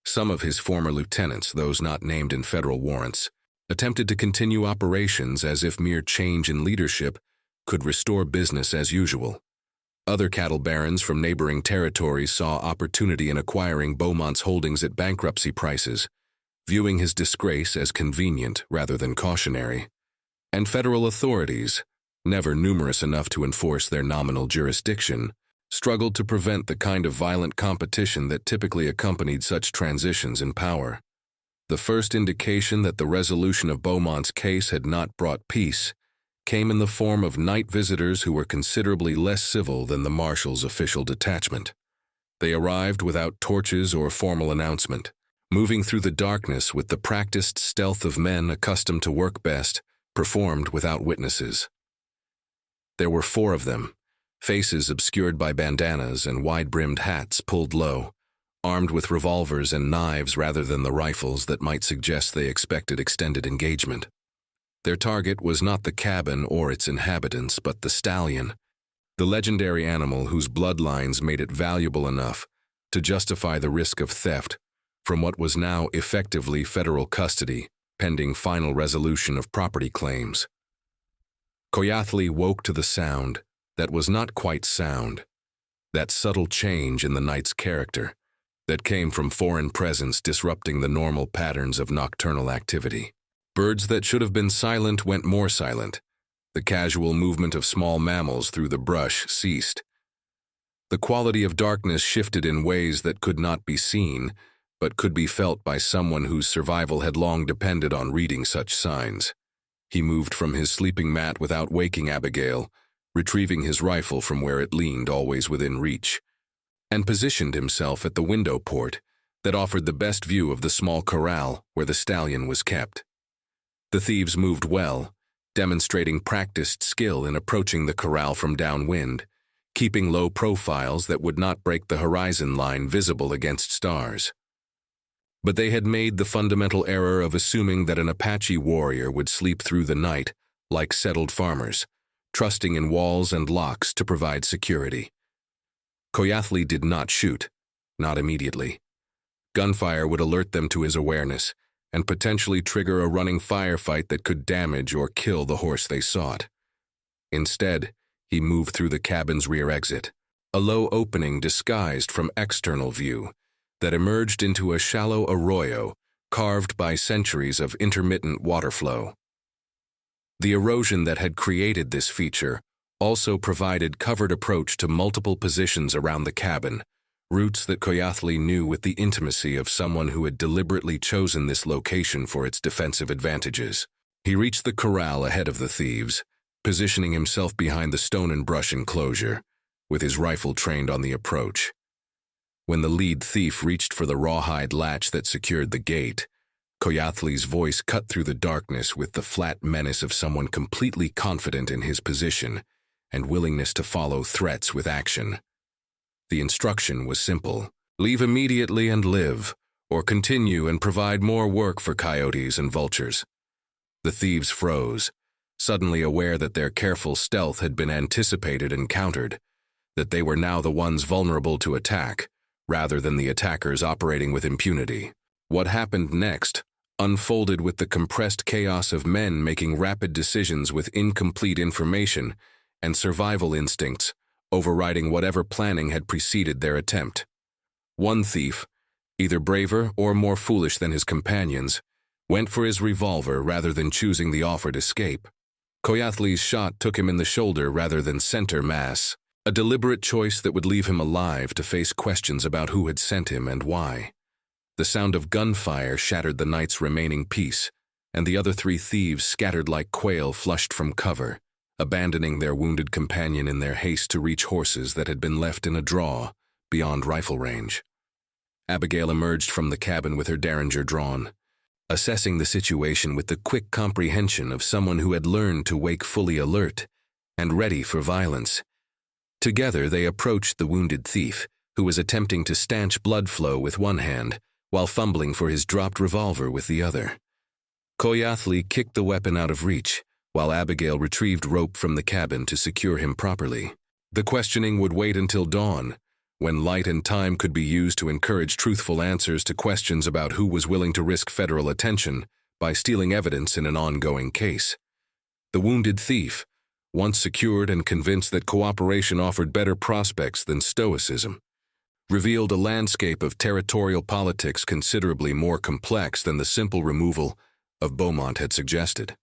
Some of his former lieutenants, those not named in federal warrants, attempted to continue operations as if mere change in leadership could restore business as usual. Other cattle barons from neighboring territories saw opportunity in acquiring Beaumont's holdings at bankruptcy prices, viewing his disgrace as convenient rather than cautionary. And federal authorities, never numerous enough to enforce their nominal jurisdiction, struggled to prevent the kind of violent competition that typically accompanied such transitions in power. The first indication that the resolution of Beaumont's case had not brought peace came in the form of night visitors who were considerably less civil than the marshal's official detachment. They arrived without torches or formal announcement, moving through the darkness with the practiced stealth of men accustomed to work best, performed without witnesses. There were 4 of them, faces obscured by bandanas and wide-brimmed hats pulled low, armed with revolvers and knives rather than the rifles that might suggest they expected extended engagement. Their target was not the cabin or its inhabitants, but the stallion, the legendary animal whose bloodlines made it valuable enough to justify the risk of theft from what was now effectively federal custody, pending final resolution of property claims. Koyathli woke to the sound that was not quite sound, that subtle change in the night's character that came from foreign presence disrupting the normal patterns of nocturnal activity. Birds that should have been silent went more silent. The casual movement of small mammals through the brush ceased. The quality of darkness shifted in ways that could not be seen, but could be felt by someone whose survival had long depended on reading such signs. He moved from his sleeping mat without waking Abigail, retrieving his rifle from where it leaned always within reach, and positioned himself at the window port that offered the best view of the small corral where the stallion was kept. The thieves moved well, demonstrating practiced skill in approaching the corral from downwind, keeping low profiles that would not break the horizon line visible against stars. But they had made the fundamental error of assuming that an Apache warrior would sleep through the night like settled farmers, trusting in walls and locks to provide security. Koyathli did not shoot, not immediately. Gunfire would alert them to his awareness and potentially trigger a running firefight that could damage or kill the horse they sought. Instead, he moved through the cabin's rear exit, a low opening disguised from external view that emerged into a shallow arroyo carved by centuries of intermittent water flow. The erosion that had created this feature also provided covered approach to multiple positions around the cabin, routes that Koyathli knew with the intimacy of someone who had deliberately chosen this location for its defensive advantages. He reached the corral ahead of the thieves, positioning himself behind the stone and brush enclosure, with his rifle trained on the approach. When the lead thief reached for the rawhide latch that secured the gate, Koyathli's voice cut through the darkness with the flat menace of someone completely confident in his position and willingness to follow threats with action. The instruction was simple: leave immediately and live, or continue and provide more work for coyotes and vultures. The thieves froze, suddenly aware that their careful stealth had been anticipated and countered, that they were now the ones vulnerable to attack, rather than the attackers operating with impunity. What happened next unfolded with the compressed chaos of men making rapid decisions with incomplete information and survival instincts overriding whatever planning had preceded their attempt. One thief, either braver or more foolish than his companions, went for his revolver rather than choosing the offered escape. Koyathli's shot took him in the shoulder rather than center mass, a deliberate choice that would leave him alive to face questions about who had sent him and why. The sound of gunfire shattered the night's remaining peace, and the other 3 thieves scattered like quail flushed from cover, abandoning their wounded companion in their haste to reach horses that had been left in a draw beyond rifle range. Abigail emerged from the cabin with her derringer drawn, assessing the situation with the quick comprehension of someone who had learned to wake fully alert and ready for violence. Together they approached the wounded thief, who was attempting to stanch blood flow with one hand while fumbling for his dropped revolver with the other. Koyathli kicked the weapon out of reach, while Abigail retrieved rope from the cabin to secure him properly. The questioning would wait until dawn, when light and time could be used to encourage truthful answers to questions about who was willing to risk federal attention by stealing evidence in an ongoing case. The wounded thief, once secured and convinced that cooperation offered better prospects than stoicism, revealed a landscape of territorial politics considerably more complex than the simple removal of Beaumont had suggested.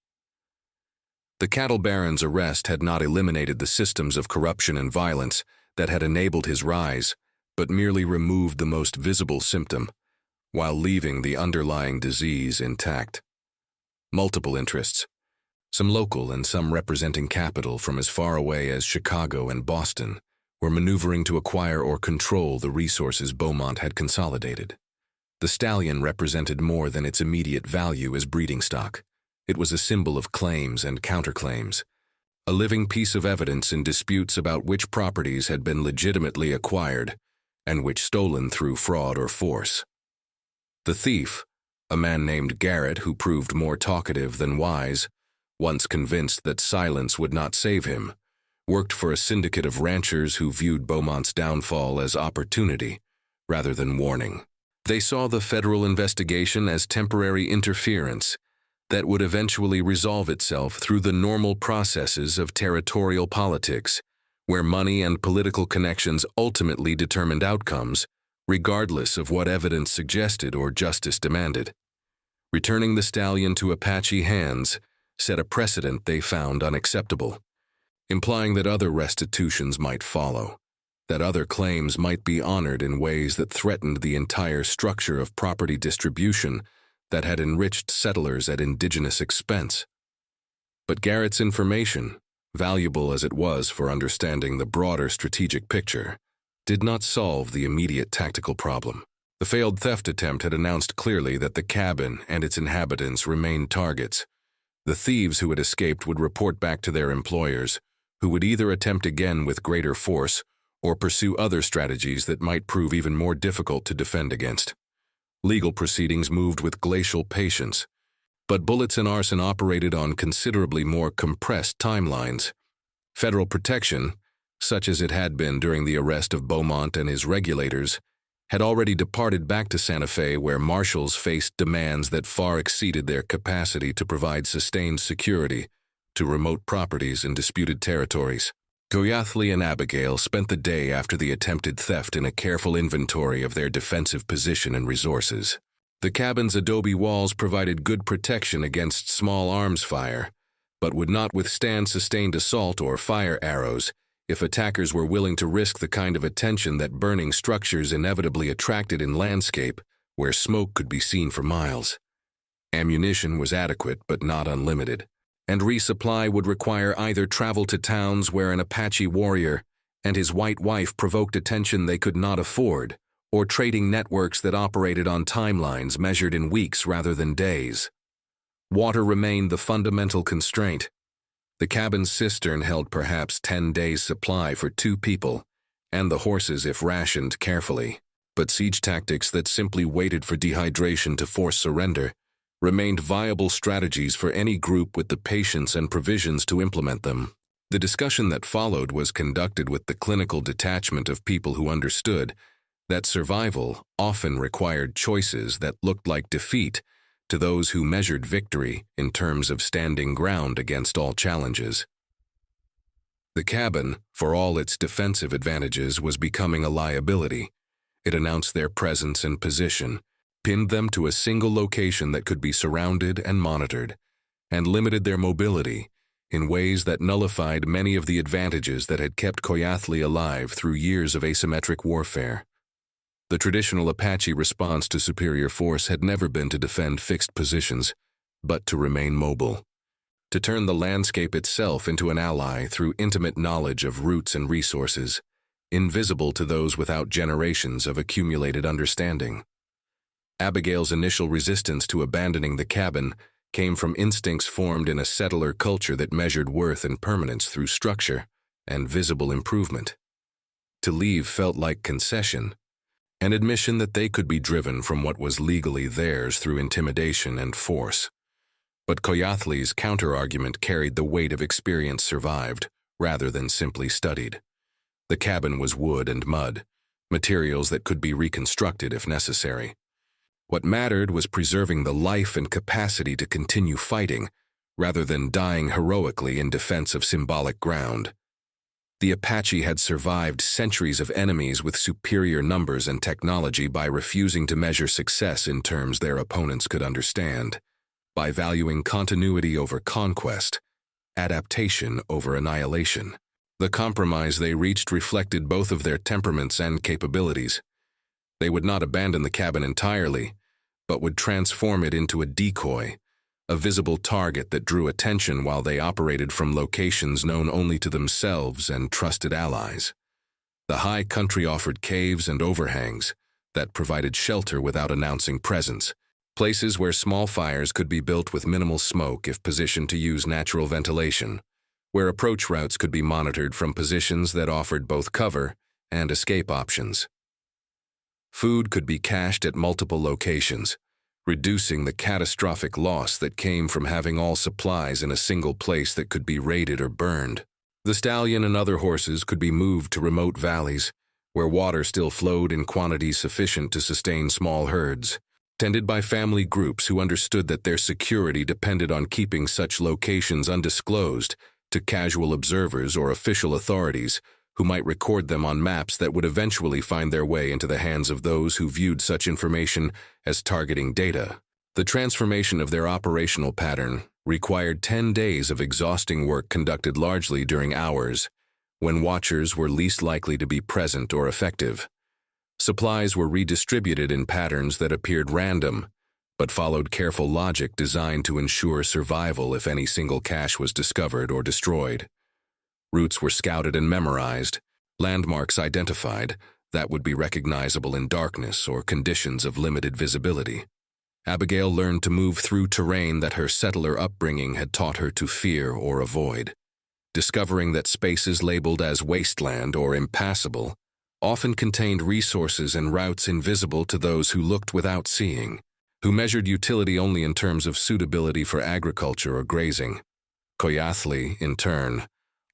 The cattle baron's arrest had not eliminated the systems of corruption and violence that had enabled his rise, but merely removed the most visible symptom, while leaving the underlying disease intact. Multiple interests, some local and some representing capital from as far away as Chicago and Boston, were maneuvering to acquire or control the resources Beaumont had consolidated. The stallion represented more than its immediate value as breeding stock. It was a symbol of claims and counterclaims, a living piece of evidence in disputes about which properties had been legitimately acquired and which stolen through fraud or force. The thief, a man named Garrett who proved more talkative than wise, once convinced that silence would not save him, worked for a syndicate of ranchers who viewed Beaumont's downfall as opportunity rather than warning. They saw the federal investigation as temporary interference that would eventually resolve itself through the normal processes of territorial politics, where money and political connections ultimately determined outcomes, regardless of what evidence suggested or justice demanded. Returning the stallion to Apache hands set a precedent they found unacceptable, implying that other restitutions might follow, that other claims might be honored in ways that threatened the entire structure of property distribution that had enriched settlers at indigenous expense. But Garrett's information, valuable as it was for understanding the broader strategic picture, did not solve the immediate tactical problem. The failed theft attempt had announced clearly that the cabin and its inhabitants remained targets. The thieves who had escaped would report back to their employers, who would either attempt again with greater force or pursue other strategies that might prove even more difficult to defend against. Legal proceedings moved with glacial patience, but bullets and arson operated on considerably more compressed timelines. Federal protection, such as it had been during the arrest of Beaumont and his regulators, had already departed back to Santa Fe, where marshals faced demands that far exceeded their capacity to provide sustained security to remote properties in disputed territories. Goyathli and Abigail spent the day after the attempted theft in a careful inventory of their defensive position and resources. The cabin's adobe walls provided good protection against small arms fire, but would not withstand sustained assault or fire arrows if attackers were willing to risk the kind of attention that burning structures inevitably attracted in landscape where smoke could be seen for miles. Ammunition was adequate but not unlimited, and resupply would require either travel to towns where an Apache warrior and his white wife provoked attention they could not afford, or trading networks that operated on timelines measured in weeks rather than days. Water remained the fundamental constraint. The cabin's cistern held perhaps 10 days' supply for 2 people, and the horses if rationed carefully. But siege tactics that simply waited for dehydration to force surrender remained viable strategies for any group with the patience and provisions to implement them. The discussion that followed was conducted with the clinical detachment of people who understood that survival often required choices that looked like defeat to those who measured victory in terms of standing ground against all challenges. The cabin, for all its defensive advantages, was becoming a liability. It announced their presence and position, pinned them to a single location that could be surrounded and monitored, and limited their mobility in ways that nullified many of the advantages that had kept Goyathli alive through years of asymmetric warfare. The traditional Apache response to superior force had never been to defend fixed positions, but to remain mobile, to turn the landscape itself into an ally through intimate knowledge of routes and resources, invisible to those without generations of accumulated understanding. Abigail's initial resistance to abandoning the cabin came from instincts formed in a settler culture that measured worth and permanence through structure and visible improvement. To leave felt like concession, an admission that they could be driven from what was legally theirs through intimidation and force. But Goyathli's counter-argument carried the weight of experience survived, rather than simply studied. The cabin was wood and mud, materials that could be reconstructed if necessary. What mattered was preserving the life and capacity to continue fighting, rather than dying heroically in defense of symbolic ground. The Apache had survived centuries of enemies with superior numbers and technology by refusing to measure success in terms their opponents could understand, by valuing continuity over conquest, adaptation over annihilation. The compromise they reached reflected both of their temperaments and capabilities. They would not abandon the cabin entirely, but would transform it into a decoy, a visible target that drew attention while they operated from locations known only to themselves and trusted allies. The high country offered caves and overhangs that provided shelter without announcing presence, places where small fires could be built with minimal smoke if positioned to use natural ventilation, where approach routes could be monitored from positions that offered both cover and escape options. Food could be cached at multiple locations, reducing the catastrophic loss that came from having all supplies in a single place that could be raided or burned. The stallion and other horses could be moved to remote valleys, where water still flowed in quantities sufficient to sustain small herds, tended by family groups who understood that their security depended on keeping such locations undisclosed to casual observers or official authorities who might record them on maps that would eventually find their way into the hands of those who viewed such information as targeting data. The transformation of their operational pattern required 10 days of exhausting work conducted largely during hours when watchers were least likely to be present or effective. Supplies were redistributed in patterns that appeared random, but followed careful logic designed to ensure survival if any single cache was discovered or destroyed. Routes were scouted and memorized, landmarks identified that would be recognizable in darkness or conditions of limited visibility. Abigail learned to move through terrain that her settler upbringing had taught her to fear or avoid, discovering that spaces labeled as wasteland or impassable often contained resources and routes invisible to those who looked without seeing, who measured utility only in terms of suitability for agriculture or grazing. Koyathli, in turn,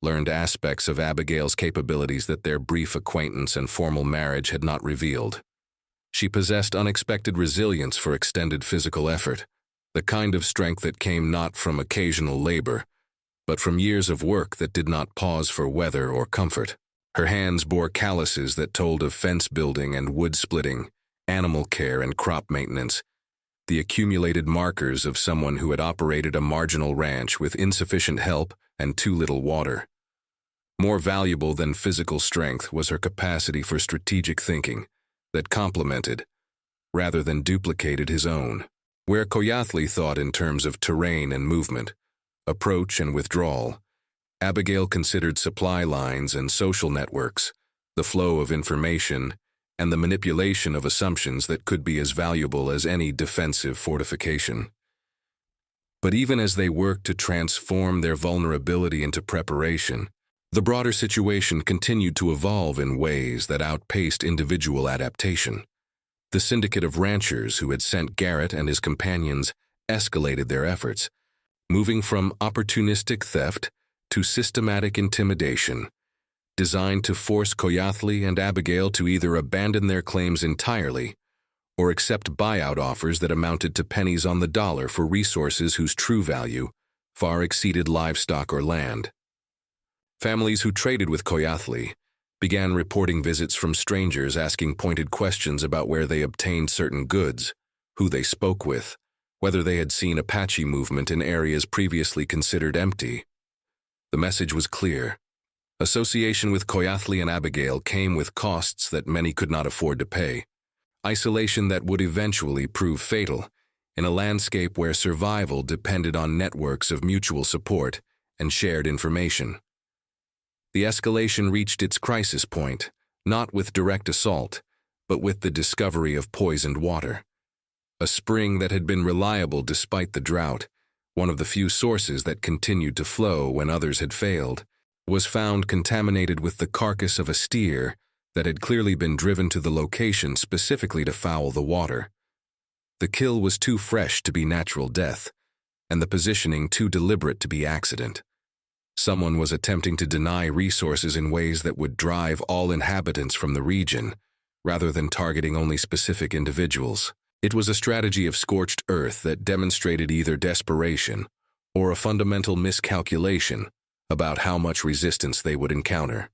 learned aspects of Abigail's capabilities that their brief acquaintance and formal marriage had not revealed. She possessed unexpected resilience for extended physical effort, the kind of strength that came not from occasional labor, but from years of work that did not pause for weather or comfort. Her hands bore calluses that told of fence building and wood splitting, animal care and crop maintenance, the accumulated markers of someone who had operated a marginal ranch with insufficient help and too little water. More valuable than physical strength was her capacity for strategic thinking that complemented, rather than duplicated, his own. Where Koyathli thought in terms of terrain and movement, approach and withdrawal, Abigail considered supply lines and social networks, the flow of information, and the manipulation of assumptions that could be as valuable as any defensive fortification. But even as they worked to transform their vulnerability into preparation, the broader situation continued to evolve in ways that outpaced individual adaptation. The syndicate of ranchers who had sent Garrett and his companions escalated their efforts, moving from opportunistic theft to systematic intimidation, designed to force Koyathli and Abigail to either abandon their claims entirely or accept buyout offers that amounted to pennies on the dollar for resources whose true value far exceeded livestock or land. Families who traded with Koyathli began reporting visits from strangers asking pointed questions about where they obtained certain goods, who they spoke with, whether they had seen Apache movement in areas previously considered empty. The message was clear. Association with Koyathli and Abigail came with costs that many could not afford to pay. Isolation that would eventually prove fatal in a landscape where survival depended on networks of mutual support and shared information. The escalation reached its crisis point, not with direct assault, but with the discovery of poisoned water. A spring that had been reliable despite the drought, one of the few sources that continued to flow when others had failed, was found contaminated with the carcass of a steer that had clearly been driven to the location specifically to foul the water. The kill was too fresh to be natural death, and the positioning too deliberate to be accident. Someone was attempting to deny resources in ways that would drive all inhabitants from the region, rather than targeting only specific individuals. It was a strategy of scorched earth that demonstrated either desperation or a fundamental miscalculation about how much resistance they would encounter.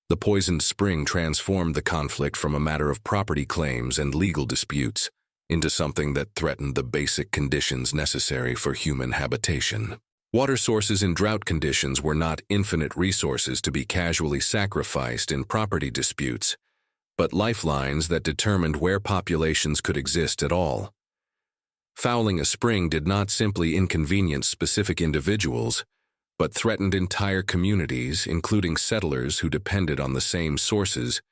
The poisoned spring transformed the conflict from a matter of property claims and legal disputes into something that threatened the basic conditions necessary for human habitation. Water sources in drought conditions were not infinite resources to be casually sacrificed in property disputes, but lifelines that determined where populations could exist at all. Fouling a spring did not simply inconvenience specific individuals, but threatened entire communities, including settlers who depended on the same sources,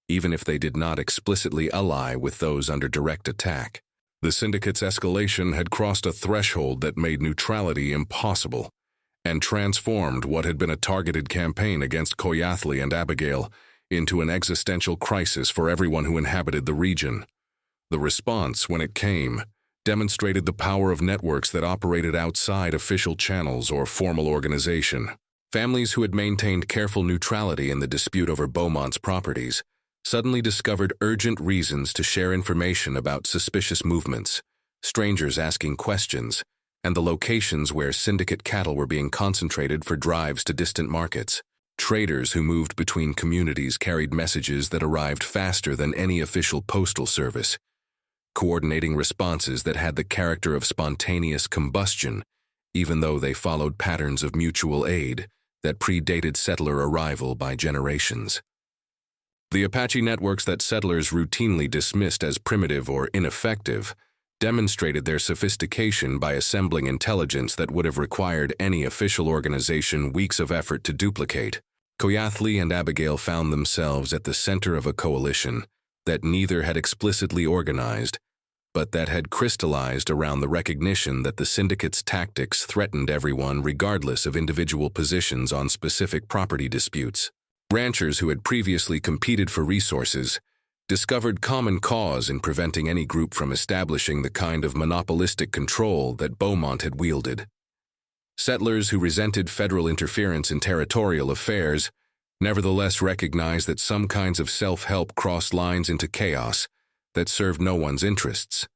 even if they did not explicitly ally with those under direct attack. The syndicate's escalation had crossed a threshold that made neutrality impossible, and transformed what had been a targeted campaign against Koyathli and Abigail into an existential crisis for everyone who inhabited the region. The response, when it came, demonstrated the power of networks that operated outside official channels or formal organization. Families who had maintained careful neutrality in the dispute over Beaumont's properties suddenly discovered urgent reasons to share information about suspicious movements, strangers asking questions, and the locations where syndicate cattle were being concentrated for drives to distant markets. Traders who moved between communities carried messages that arrived faster than any official postal service, coordinating responses that had the character of spontaneous combustion, even though they followed patterns of mutual aid that predated settler arrival by generations. The Apache networks that settlers routinely dismissed as primitive or ineffective demonstrated their sophistication by assembling intelligence that would have required any official organization weeks of effort to duplicate. Koyathli and Abigail found themselves at the center of a coalition that neither had explicitly organized, but that had crystallized around the recognition that the syndicate's tactics threatened everyone regardless of individual positions on specific property disputes. Ranchers who had previously competed for resources discovered common cause in preventing any group from establishing the kind of monopolistic control that Beaumont had wielded. Settlers who resented federal interference in territorial affairs nevertheless recognized that some kinds of self-help crossed lines into chaos that served no one's interests.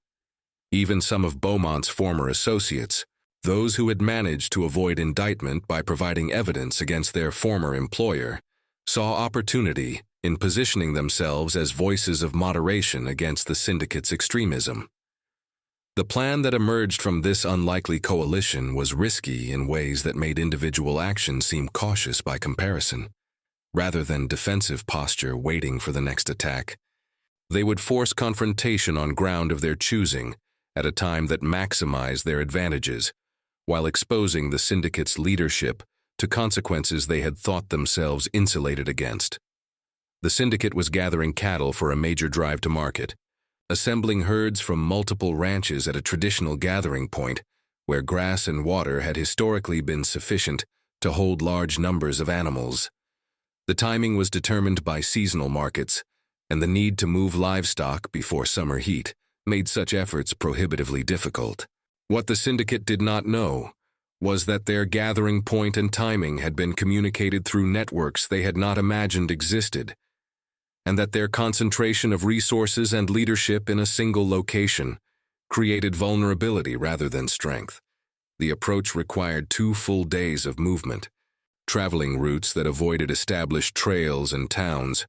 Even some of Beaumont's former associates, those who had managed to avoid indictment by providing evidence against their former employer, saw opportunity in positioning themselves as voices of moderation against the syndicate's extremism. The plan that emerged from this unlikely coalition was risky in ways that made individual action seem cautious by comparison. Rather than defensive posture waiting for the next attack, they would force confrontation on ground of their choosing at a time that maximized their advantages, while exposing the syndicate's leadership to consequences they had thought themselves insulated against. The syndicate was gathering cattle for a major drive to market, assembling herds from multiple ranches at a traditional gathering point where grass and water had historically been sufficient to hold large numbers of animals. The timing was determined by seasonal markets, and the need to move livestock before summer heat made such efforts prohibitively difficult. What the syndicate did not know was that their gathering point and timing had been communicated through networks they had not imagined existed, and that their concentration of resources and leadership in a single location created vulnerability rather than strength. The approach required 2 full days of movement, traveling routes that avoided established trails and towns,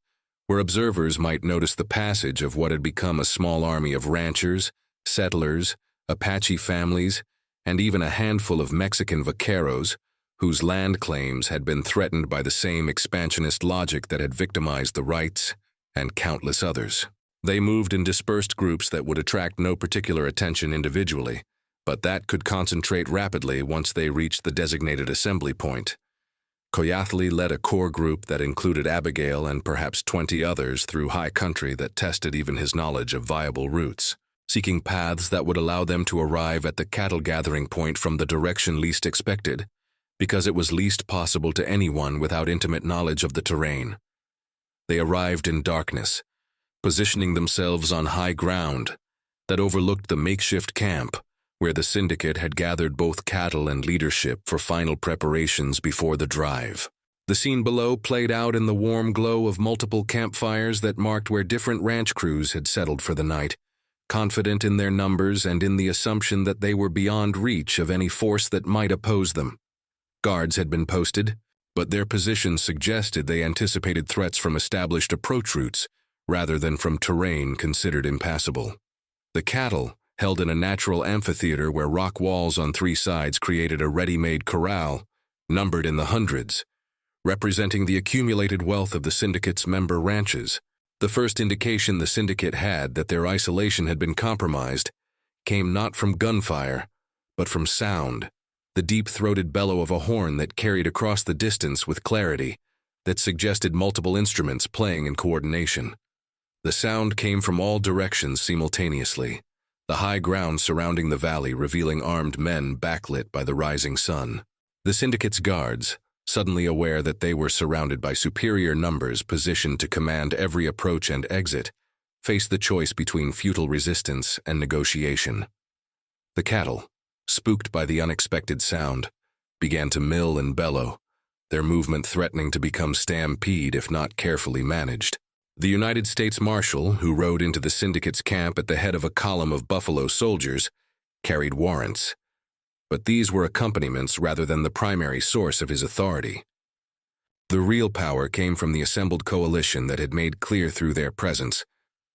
where observers might notice the passage of what had become a small army of ranchers, settlers, Apache families, and even a handful of Mexican vaqueros whose land claims had been threatened by the same expansionist logic that had victimized the Wrights and countless others. They moved in dispersed groups that would attract no particular attention individually, but that could concentrate rapidly once they reached the designated assembly point. Koyathli led a core group that included Abigail and perhaps 20 others through high country that tested even his knowledge of viable routes, seeking paths that would allow them to arrive at the cattle gathering point from the direction least expected, because it was least possible to anyone without intimate knowledge of the terrain. They arrived in darkness, positioning themselves on high ground that overlooked the makeshift camp where the syndicate had gathered both cattle and leadership for final preparations before the drive. The scene below played out in the warm glow of multiple campfires that marked where different ranch crews had settled for the night, confident in their numbers and in the assumption that they were beyond reach of any force that might oppose them. Guards had been posted, but their positions suggested they anticipated threats from established approach routes rather than from terrain considered impassable. The cattle held in a natural amphitheater where rock walls on three sides created a ready-made corral, numbered in the hundreds, representing the accumulated wealth of the syndicate's member ranches. The first indication the syndicate had that their isolation had been compromised came not from gunfire, but from sound, the deep-throated bellow of a horn that carried across the distance with clarity, that suggested multiple instruments playing in coordination. The sound came from all directions simultaneously, the high ground surrounding the valley revealing armed men backlit by the rising sun. The syndicate's guards, suddenly aware that they were surrounded by superior numbers positioned to command every approach and exit, faced the choice between futile resistance and negotiation. The cattle, spooked by the unexpected sound, began to mill and bellow, their movement threatening to become stampede if not carefully managed. The United States Marshal, who rode into the syndicate's camp at the head of a column of buffalo soldiers, carried warrants, but these were accompaniments rather than the primary source of his authority. The real power came from the assembled coalition that had made clear through their presence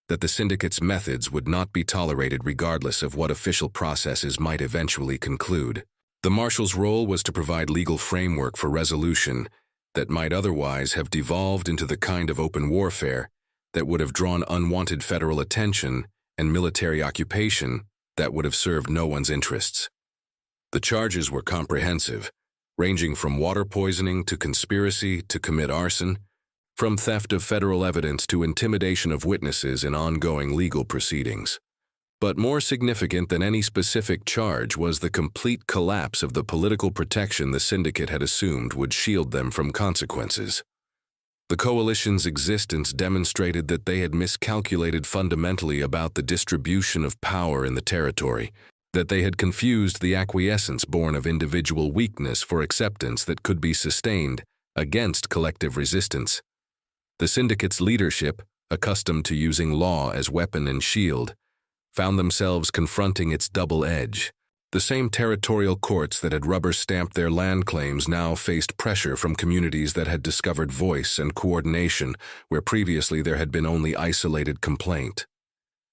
that the syndicate's methods would not be tolerated regardless of what official processes might eventually conclude. The Marshal's role was to provide legal framework for resolution that might otherwise have devolved into the kind of open warfare that would have drawn unwanted federal attention and military occupation that would have served no one's interests. The charges were comprehensive, ranging from water poisoning to conspiracy to commit arson, from theft of federal evidence to intimidation of witnesses in ongoing legal proceedings. But more significant than any specific charge was the complete collapse of the political protection the syndicate had assumed would shield them from consequences. The coalition's existence demonstrated that they had miscalculated fundamentally about the distribution of power in the territory, that they had confused the acquiescence born of individual weakness for acceptance that could be sustained against collective resistance. The syndicate's leadership, accustomed to using law as weapon and shield, found themselves confronting its double edge. The same territorial courts that had rubber-stamped their land claims now faced pressure from communities that had discovered voice and coordination where previously there had been only isolated complaint.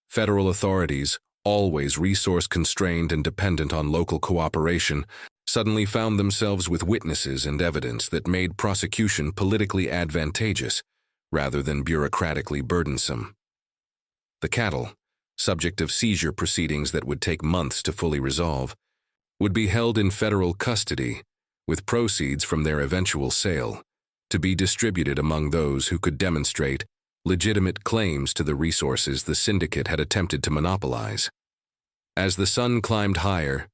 Federal authorities, always resource-constrained and dependent on local cooperation, suddenly found themselves with witnesses and evidence that made prosecution politically advantageous rather than bureaucratically burdensome. The cattle, subject of seizure proceedings that would take months to fully resolve, would be held in federal custody, with proceeds from their eventual sale, to be distributed among those who could demonstrate legitimate claims to the resources the syndicate had attempted to monopolize. As the sun climbed higher,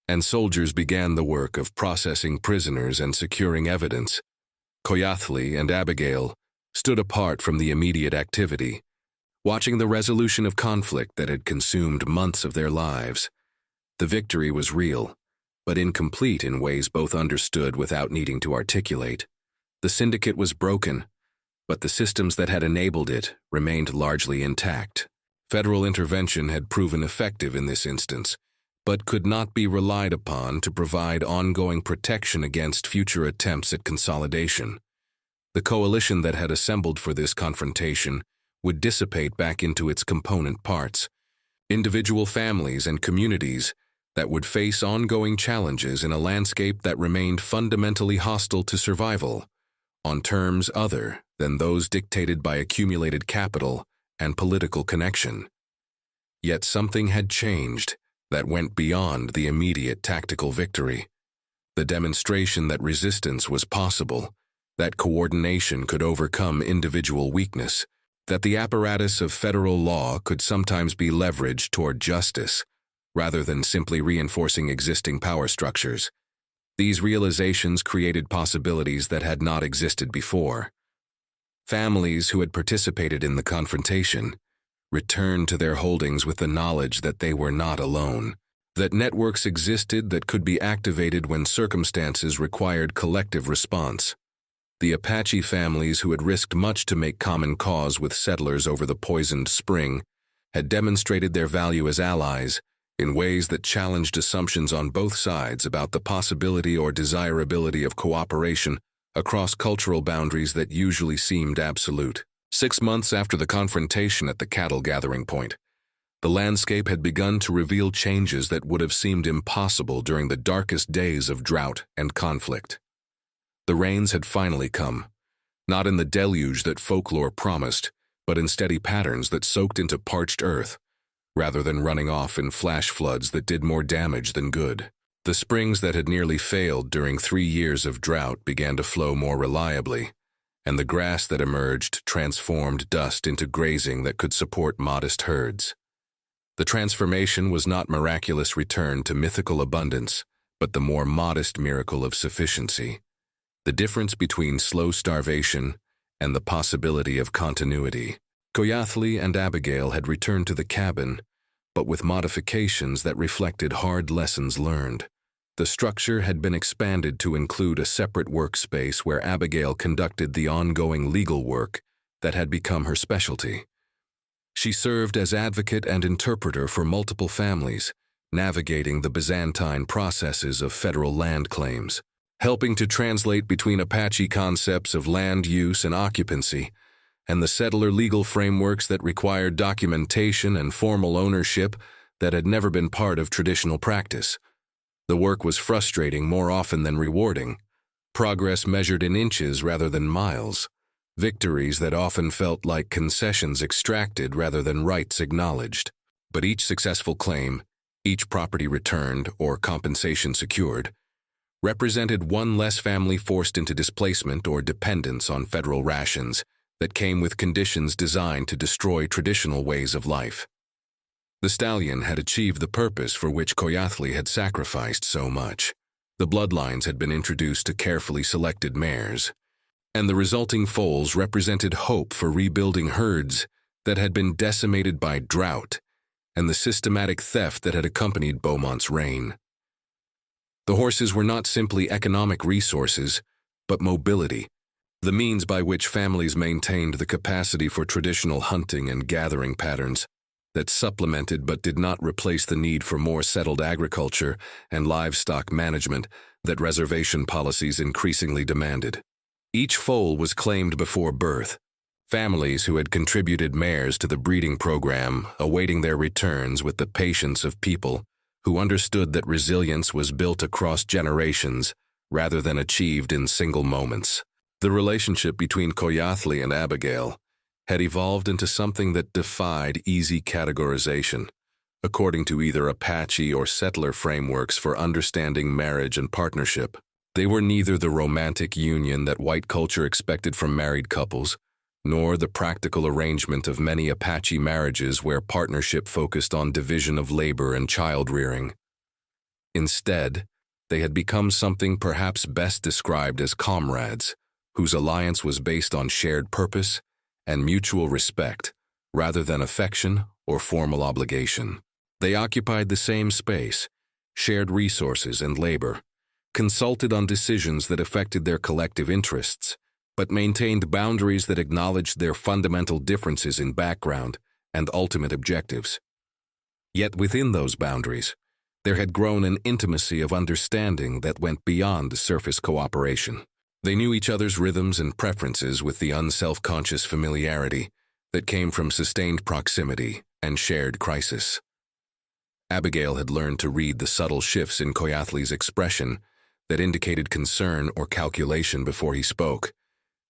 and soldiers began the work of processing prisoners and securing evidence, Koyathli and Abigail stood apart from the immediate activity, watching the resolution of conflict that had consumed months of their lives. The victory was real, but incomplete in ways both understood without needing to articulate. The syndicate was broken, but the systems that had enabled it remained largely intact. Federal intervention had proven effective in this instance, but could not be relied upon to provide ongoing protection against future attempts at consolidation. The coalition that had assembled for this confrontation would dissipate back into its component parts, individual families and communities that would face ongoing challenges in a landscape that remained fundamentally hostile to survival, on terms other than those dictated by accumulated capital and political connection. Yet something had changed that went beyond the immediate tactical victory. The demonstration that resistance was possible, that coordination could overcome individual weakness, that the apparatus of federal law could sometimes be leveraged toward justice, rather than simply reinforcing existing power structures. These realizations created possibilities that had not existed before. Families who had participated in the confrontation returned to their holdings with the knowledge that they were not alone, that networks existed that could be activated when circumstances required collective response. The Apache families who had risked much to make common cause with settlers over the poisoned spring had demonstrated their value as allies in ways that challenged assumptions on both sides about the possibility or desirability of cooperation across cultural boundaries that usually seemed absolute. 6 months after the confrontation at the cattle gathering point, The landscape had begun to reveal changes that would have seemed impossible during the darkest days of drought and conflict. The rains had finally come, not in the deluge that folklore promised, but in steady patterns that soaked into parched earth, rather than running off in flash floods that did more damage than good. The springs that had nearly failed during 3 years of drought began to flow more reliably, and the grass that emerged transformed dust into grazing that could support modest herds. The transformation was not miraculous return to mythical abundance, but the more modest miracle of sufficiency. The difference between slow starvation and the possibility of continuity. Koyathli and Abigail had returned to the cabin, but with modifications that reflected hard lessons learned. The structure had been expanded to include a separate workspace where Abigail conducted the ongoing legal work that had become her specialty. She served as advocate and interpreter for multiple families, navigating the Byzantine processes of federal land claims, helping to translate between Apache concepts of land use and occupancy, and the settler legal frameworks that required documentation and formal ownership that had never been part of traditional practice. The work was frustrating more often than rewarding, progress measured in inches rather than miles, victories that often felt like concessions extracted rather than rights acknowledged. But each successful claim, each property returned or compensation secured, represented one less family forced into displacement or dependence on federal rations that came with conditions designed to destroy traditional ways of life. The stallion had achieved the purpose for which Koyathli had sacrificed so much. The bloodlines had been introduced to carefully selected mares, and the resulting foals represented hope for rebuilding herds that had been decimated by drought and the systematic theft that had accompanied Beaumont's reign. The horses were not simply economic resources, but mobility, the means by which families maintained the capacity for traditional hunting and gathering patterns that supplemented but did not replace the need for more settled agriculture and livestock management that reservation policies increasingly demanded. Each foal was claimed before birth, families who had contributed mares to the breeding program awaiting their returns with the patience of people who understood that resilience was built across generations rather than achieved in single moments. The relationship between Koyathli and Abigail had evolved into something that defied easy categorization, according to either Apache or settler frameworks for understanding marriage and partnership. They were neither the romantic union that white culture expected from married couples, nor the practical arrangement of many Apache marriages where partnership focused on division of labor and child-rearing. Instead, they had become something perhaps best described as comrades, whose alliance was based on shared purpose and mutual respect, rather than affection or formal obligation. They occupied the same space, shared resources and labor, consulted on decisions that affected their collective interests, but maintained boundaries that acknowledged their fundamental differences in background and ultimate objectives. Yet within those boundaries, there had grown an intimacy of understanding that went beyond the surface cooperation. They knew each other's rhythms and preferences with the unself-conscious familiarity that came from sustained proximity and shared crisis. Abigail had learned to read the subtle shifts in Koyathli's expression that indicated concern or calculation before he spoke,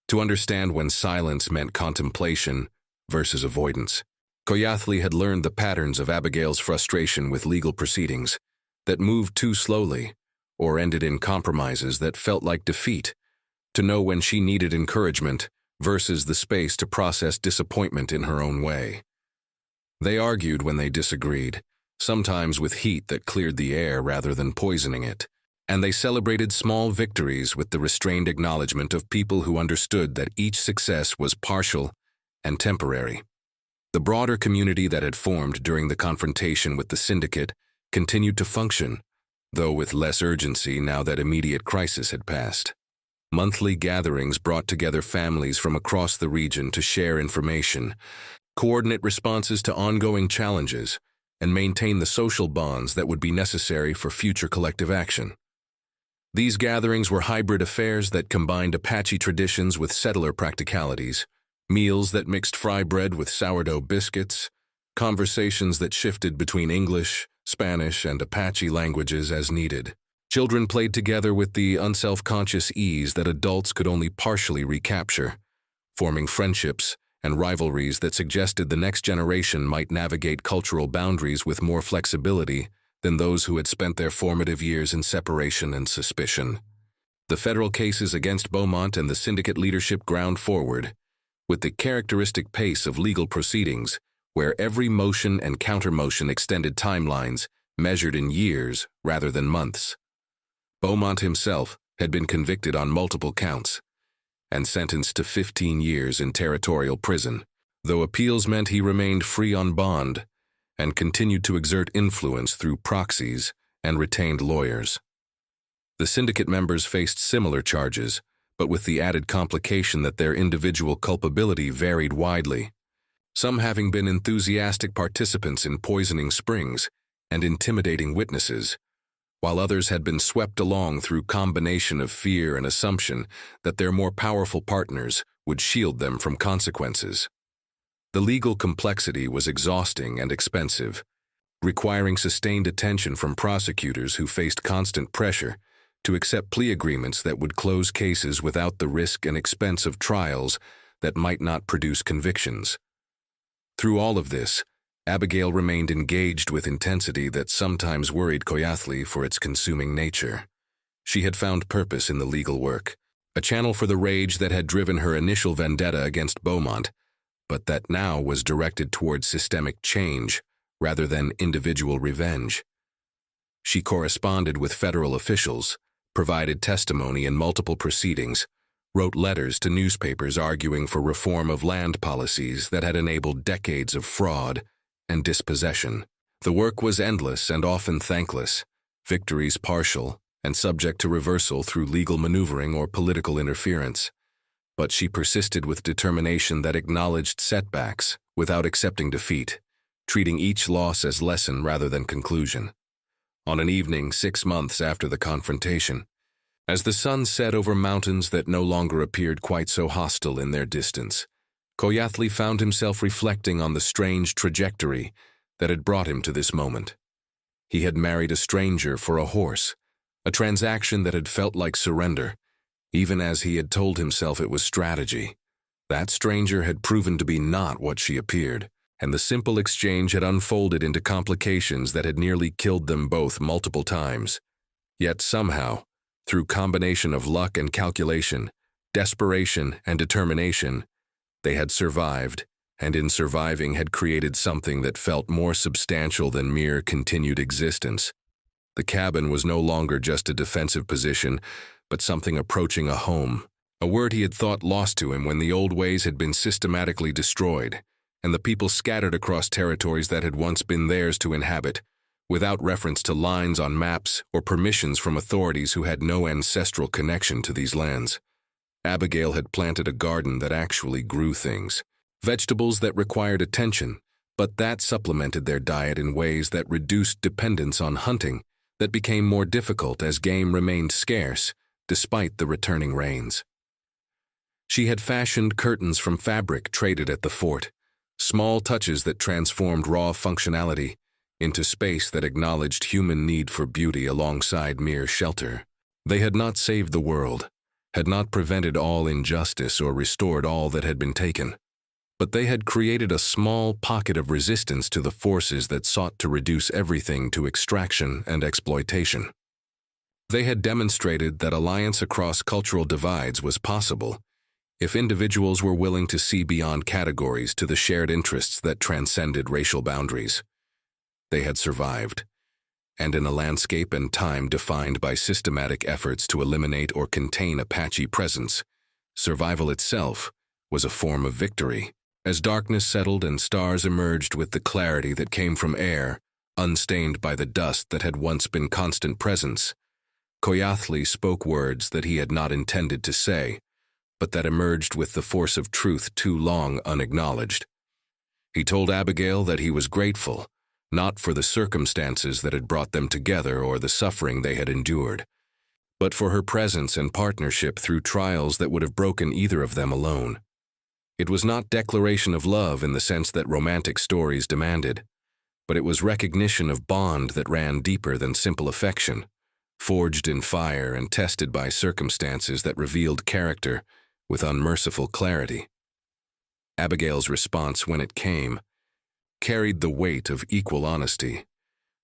to understand when silence meant contemplation versus avoidance. Koyathli had learned the patterns of Abigail's frustration with legal proceedings that moved too slowly or ended in compromises that felt like defeat, to know when she needed encouragement versus the space to process disappointment in her own way. They argued when they disagreed, sometimes with heat that cleared the air rather than poisoning it, and they celebrated small victories with the restrained acknowledgement of people who understood that each success was partial and temporary. The broader community that had formed during the confrontation with the syndicate continued to function, though with less urgency now that immediate crisis had passed. Monthly gatherings brought together families from across the region to share information, coordinate responses to ongoing challenges, and maintain the social bonds that would be necessary for future collective action. These gatherings were hybrid affairs that combined Apache traditions with settler practicalities, meals that mixed fry bread with sourdough biscuits, conversations that shifted between English, Spanish, and Apache languages as needed. Children played together with the unself-conscious ease that adults could only partially recapture, forming friendships and rivalries that suggested the next generation might navigate cultural boundaries with more flexibility than those who had spent their formative years in separation and suspicion. The federal cases against Beaumont and the syndicate leadership ground forward, with the characteristic pace of legal proceedings, where every motion and counter-motion extended timelines measured in years rather than months. Beaumont himself had been convicted on multiple counts and sentenced to 15 years in territorial prison, though appeals meant he remained free on bond and continued to exert influence through proxies and retained lawyers. The syndicate members faced similar charges, but with the added complication that their individual culpability varied widely, some having been enthusiastic participants in poisoning springs and intimidating witnesses, while others had been swept along through combination of fear and assumption that their more powerful partners would shield them from consequences. The legal complexity was exhausting and expensive, requiring sustained attention from prosecutors who faced constant pressure to accept plea agreements that would close cases without the risk and expense of trials that might not produce convictions. Through all of this, Abigail remained engaged with intensity that sometimes worried Coyathli for its consuming nature. She had found purpose in the legal work, a channel for the rage that had driven her initial vendetta against Beaumont, but that now was directed towards systemic change rather than individual revenge. She corresponded with federal officials, provided testimony in multiple proceedings, wrote letters to newspapers arguing for reform of land policies that had enabled decades of fraud and dispossession. The work was endless and often thankless, victories partial and subject to reversal through legal maneuvering or political interference. But she persisted with determination that acknowledged setbacks without accepting defeat, treating each loss as lesson rather than conclusion. On an evening 6 months after the confrontation, as the sun set over mountains that no longer appeared quite so hostile in their distance, Coyathli found himself reflecting on the strange trajectory that had brought him to this moment. He had married a stranger for a horse, a transaction that had felt like surrender, even as he had told himself it was strategy. That stranger had proven to be not what she appeared, and the simple exchange had unfolded into complications that had nearly killed them both multiple times. Yet somehow, through combination of luck and calculation, desperation and determination, they had survived, and in surviving had created something that felt more substantial than mere continued existence. The cabin was no longer just a defensive position, but something approaching a home, a word he had thought lost to him when the old ways had been systematically destroyed, and the people scattered across territories that had once been theirs to inhabit, without reference to lines on maps or permissions from authorities who had no ancestral connection to these lands. Abigail had planted a garden that actually grew things, vegetables that required attention, but that supplemented their diet in ways that reduced dependence on hunting that became more difficult as game remained scarce, despite the returning rains. She had fashioned curtains from fabric traded at the fort, small touches that transformed raw functionality into space that acknowledged human need for beauty alongside mere shelter. They had not saved the world, had not prevented all injustice or restored all that had been taken, but they had created a small pocket of resistance to the forces that sought to reduce everything to extraction and exploitation. They had demonstrated that alliance across cultural divides was possible if individuals were willing to see beyond categories to the shared interests that transcended racial boundaries. They had survived, and in a landscape and time defined by systematic efforts to eliminate or contain Apache presence, survival itself was a form of victory. As darkness settled and stars emerged with the clarity that came from air, unstained by the dust that had once been constant presence, Coyathli spoke words that he had not intended to say, but that emerged with the force of truth too long unacknowledged. He told Abigail that he was grateful, not for the circumstances that had brought them together or the suffering they had endured, but for her presence and partnership through trials that would have broken either of them alone. It was not declaration of love in the sense that romantic stories demanded, but it was recognition of bond that ran deeper than simple affection, forged in fire and tested by circumstances that revealed character with unmerciful clarity. Abigail's response, when it came, carried the weight of equal honesty.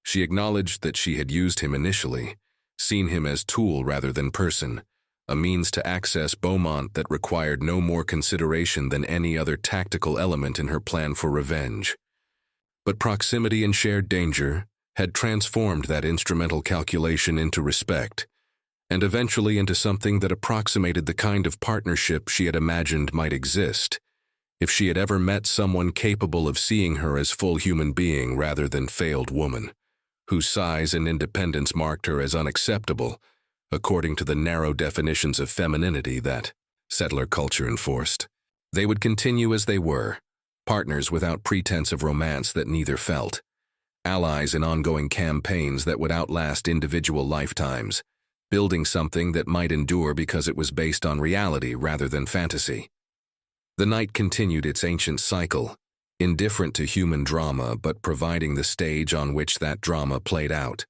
She acknowledged that she had used him initially, seen him as tool rather than person, a means to access Beaumont that required no more consideration than any other tactical element in her plan for revenge. But proximity and shared danger had transformed that instrumental calculation into respect, and eventually into something that approximated the kind of partnership she had imagined might exist, if she had ever met someone capable of seeing her as full human being rather than failed woman, whose size and independence marked her as unacceptable, according to the narrow definitions of femininity that settler culture enforced. They would continue as they were, partners without pretense of romance that neither felt, allies in ongoing campaigns that would outlast individual lifetimes, building something that might endure because it was based on reality rather than fantasy. The night continued its ancient cycle, indifferent to human drama but providing the stage on which that drama played out.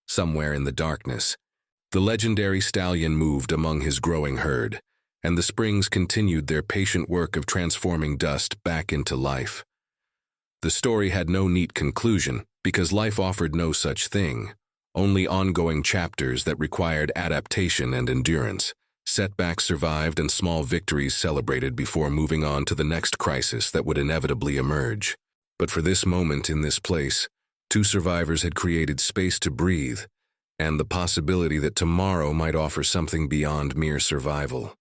Somewhere in the darkness, the legendary stallion moved among his growing herd, and the springs continued their patient work of transforming dust back into life. The story had no neat conclusion because life offered no such thing, only ongoing chapters that required adaptation and endurance. Setbacks survived and small victories celebrated before moving on to the next crisis that would inevitably emerge. But for this moment in this place, two survivors had created space to breathe, and the possibility that tomorrow might offer something beyond mere survival.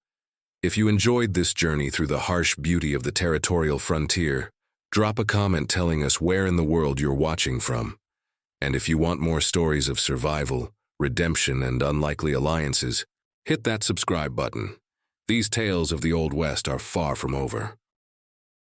If you enjoyed this journey through the harsh beauty of the territorial frontier, drop a comment telling us where in the world you're watching from. And if you want more stories of survival, redemption, and unlikely alliances, hit that subscribe button. These tales of the Old West are far from over.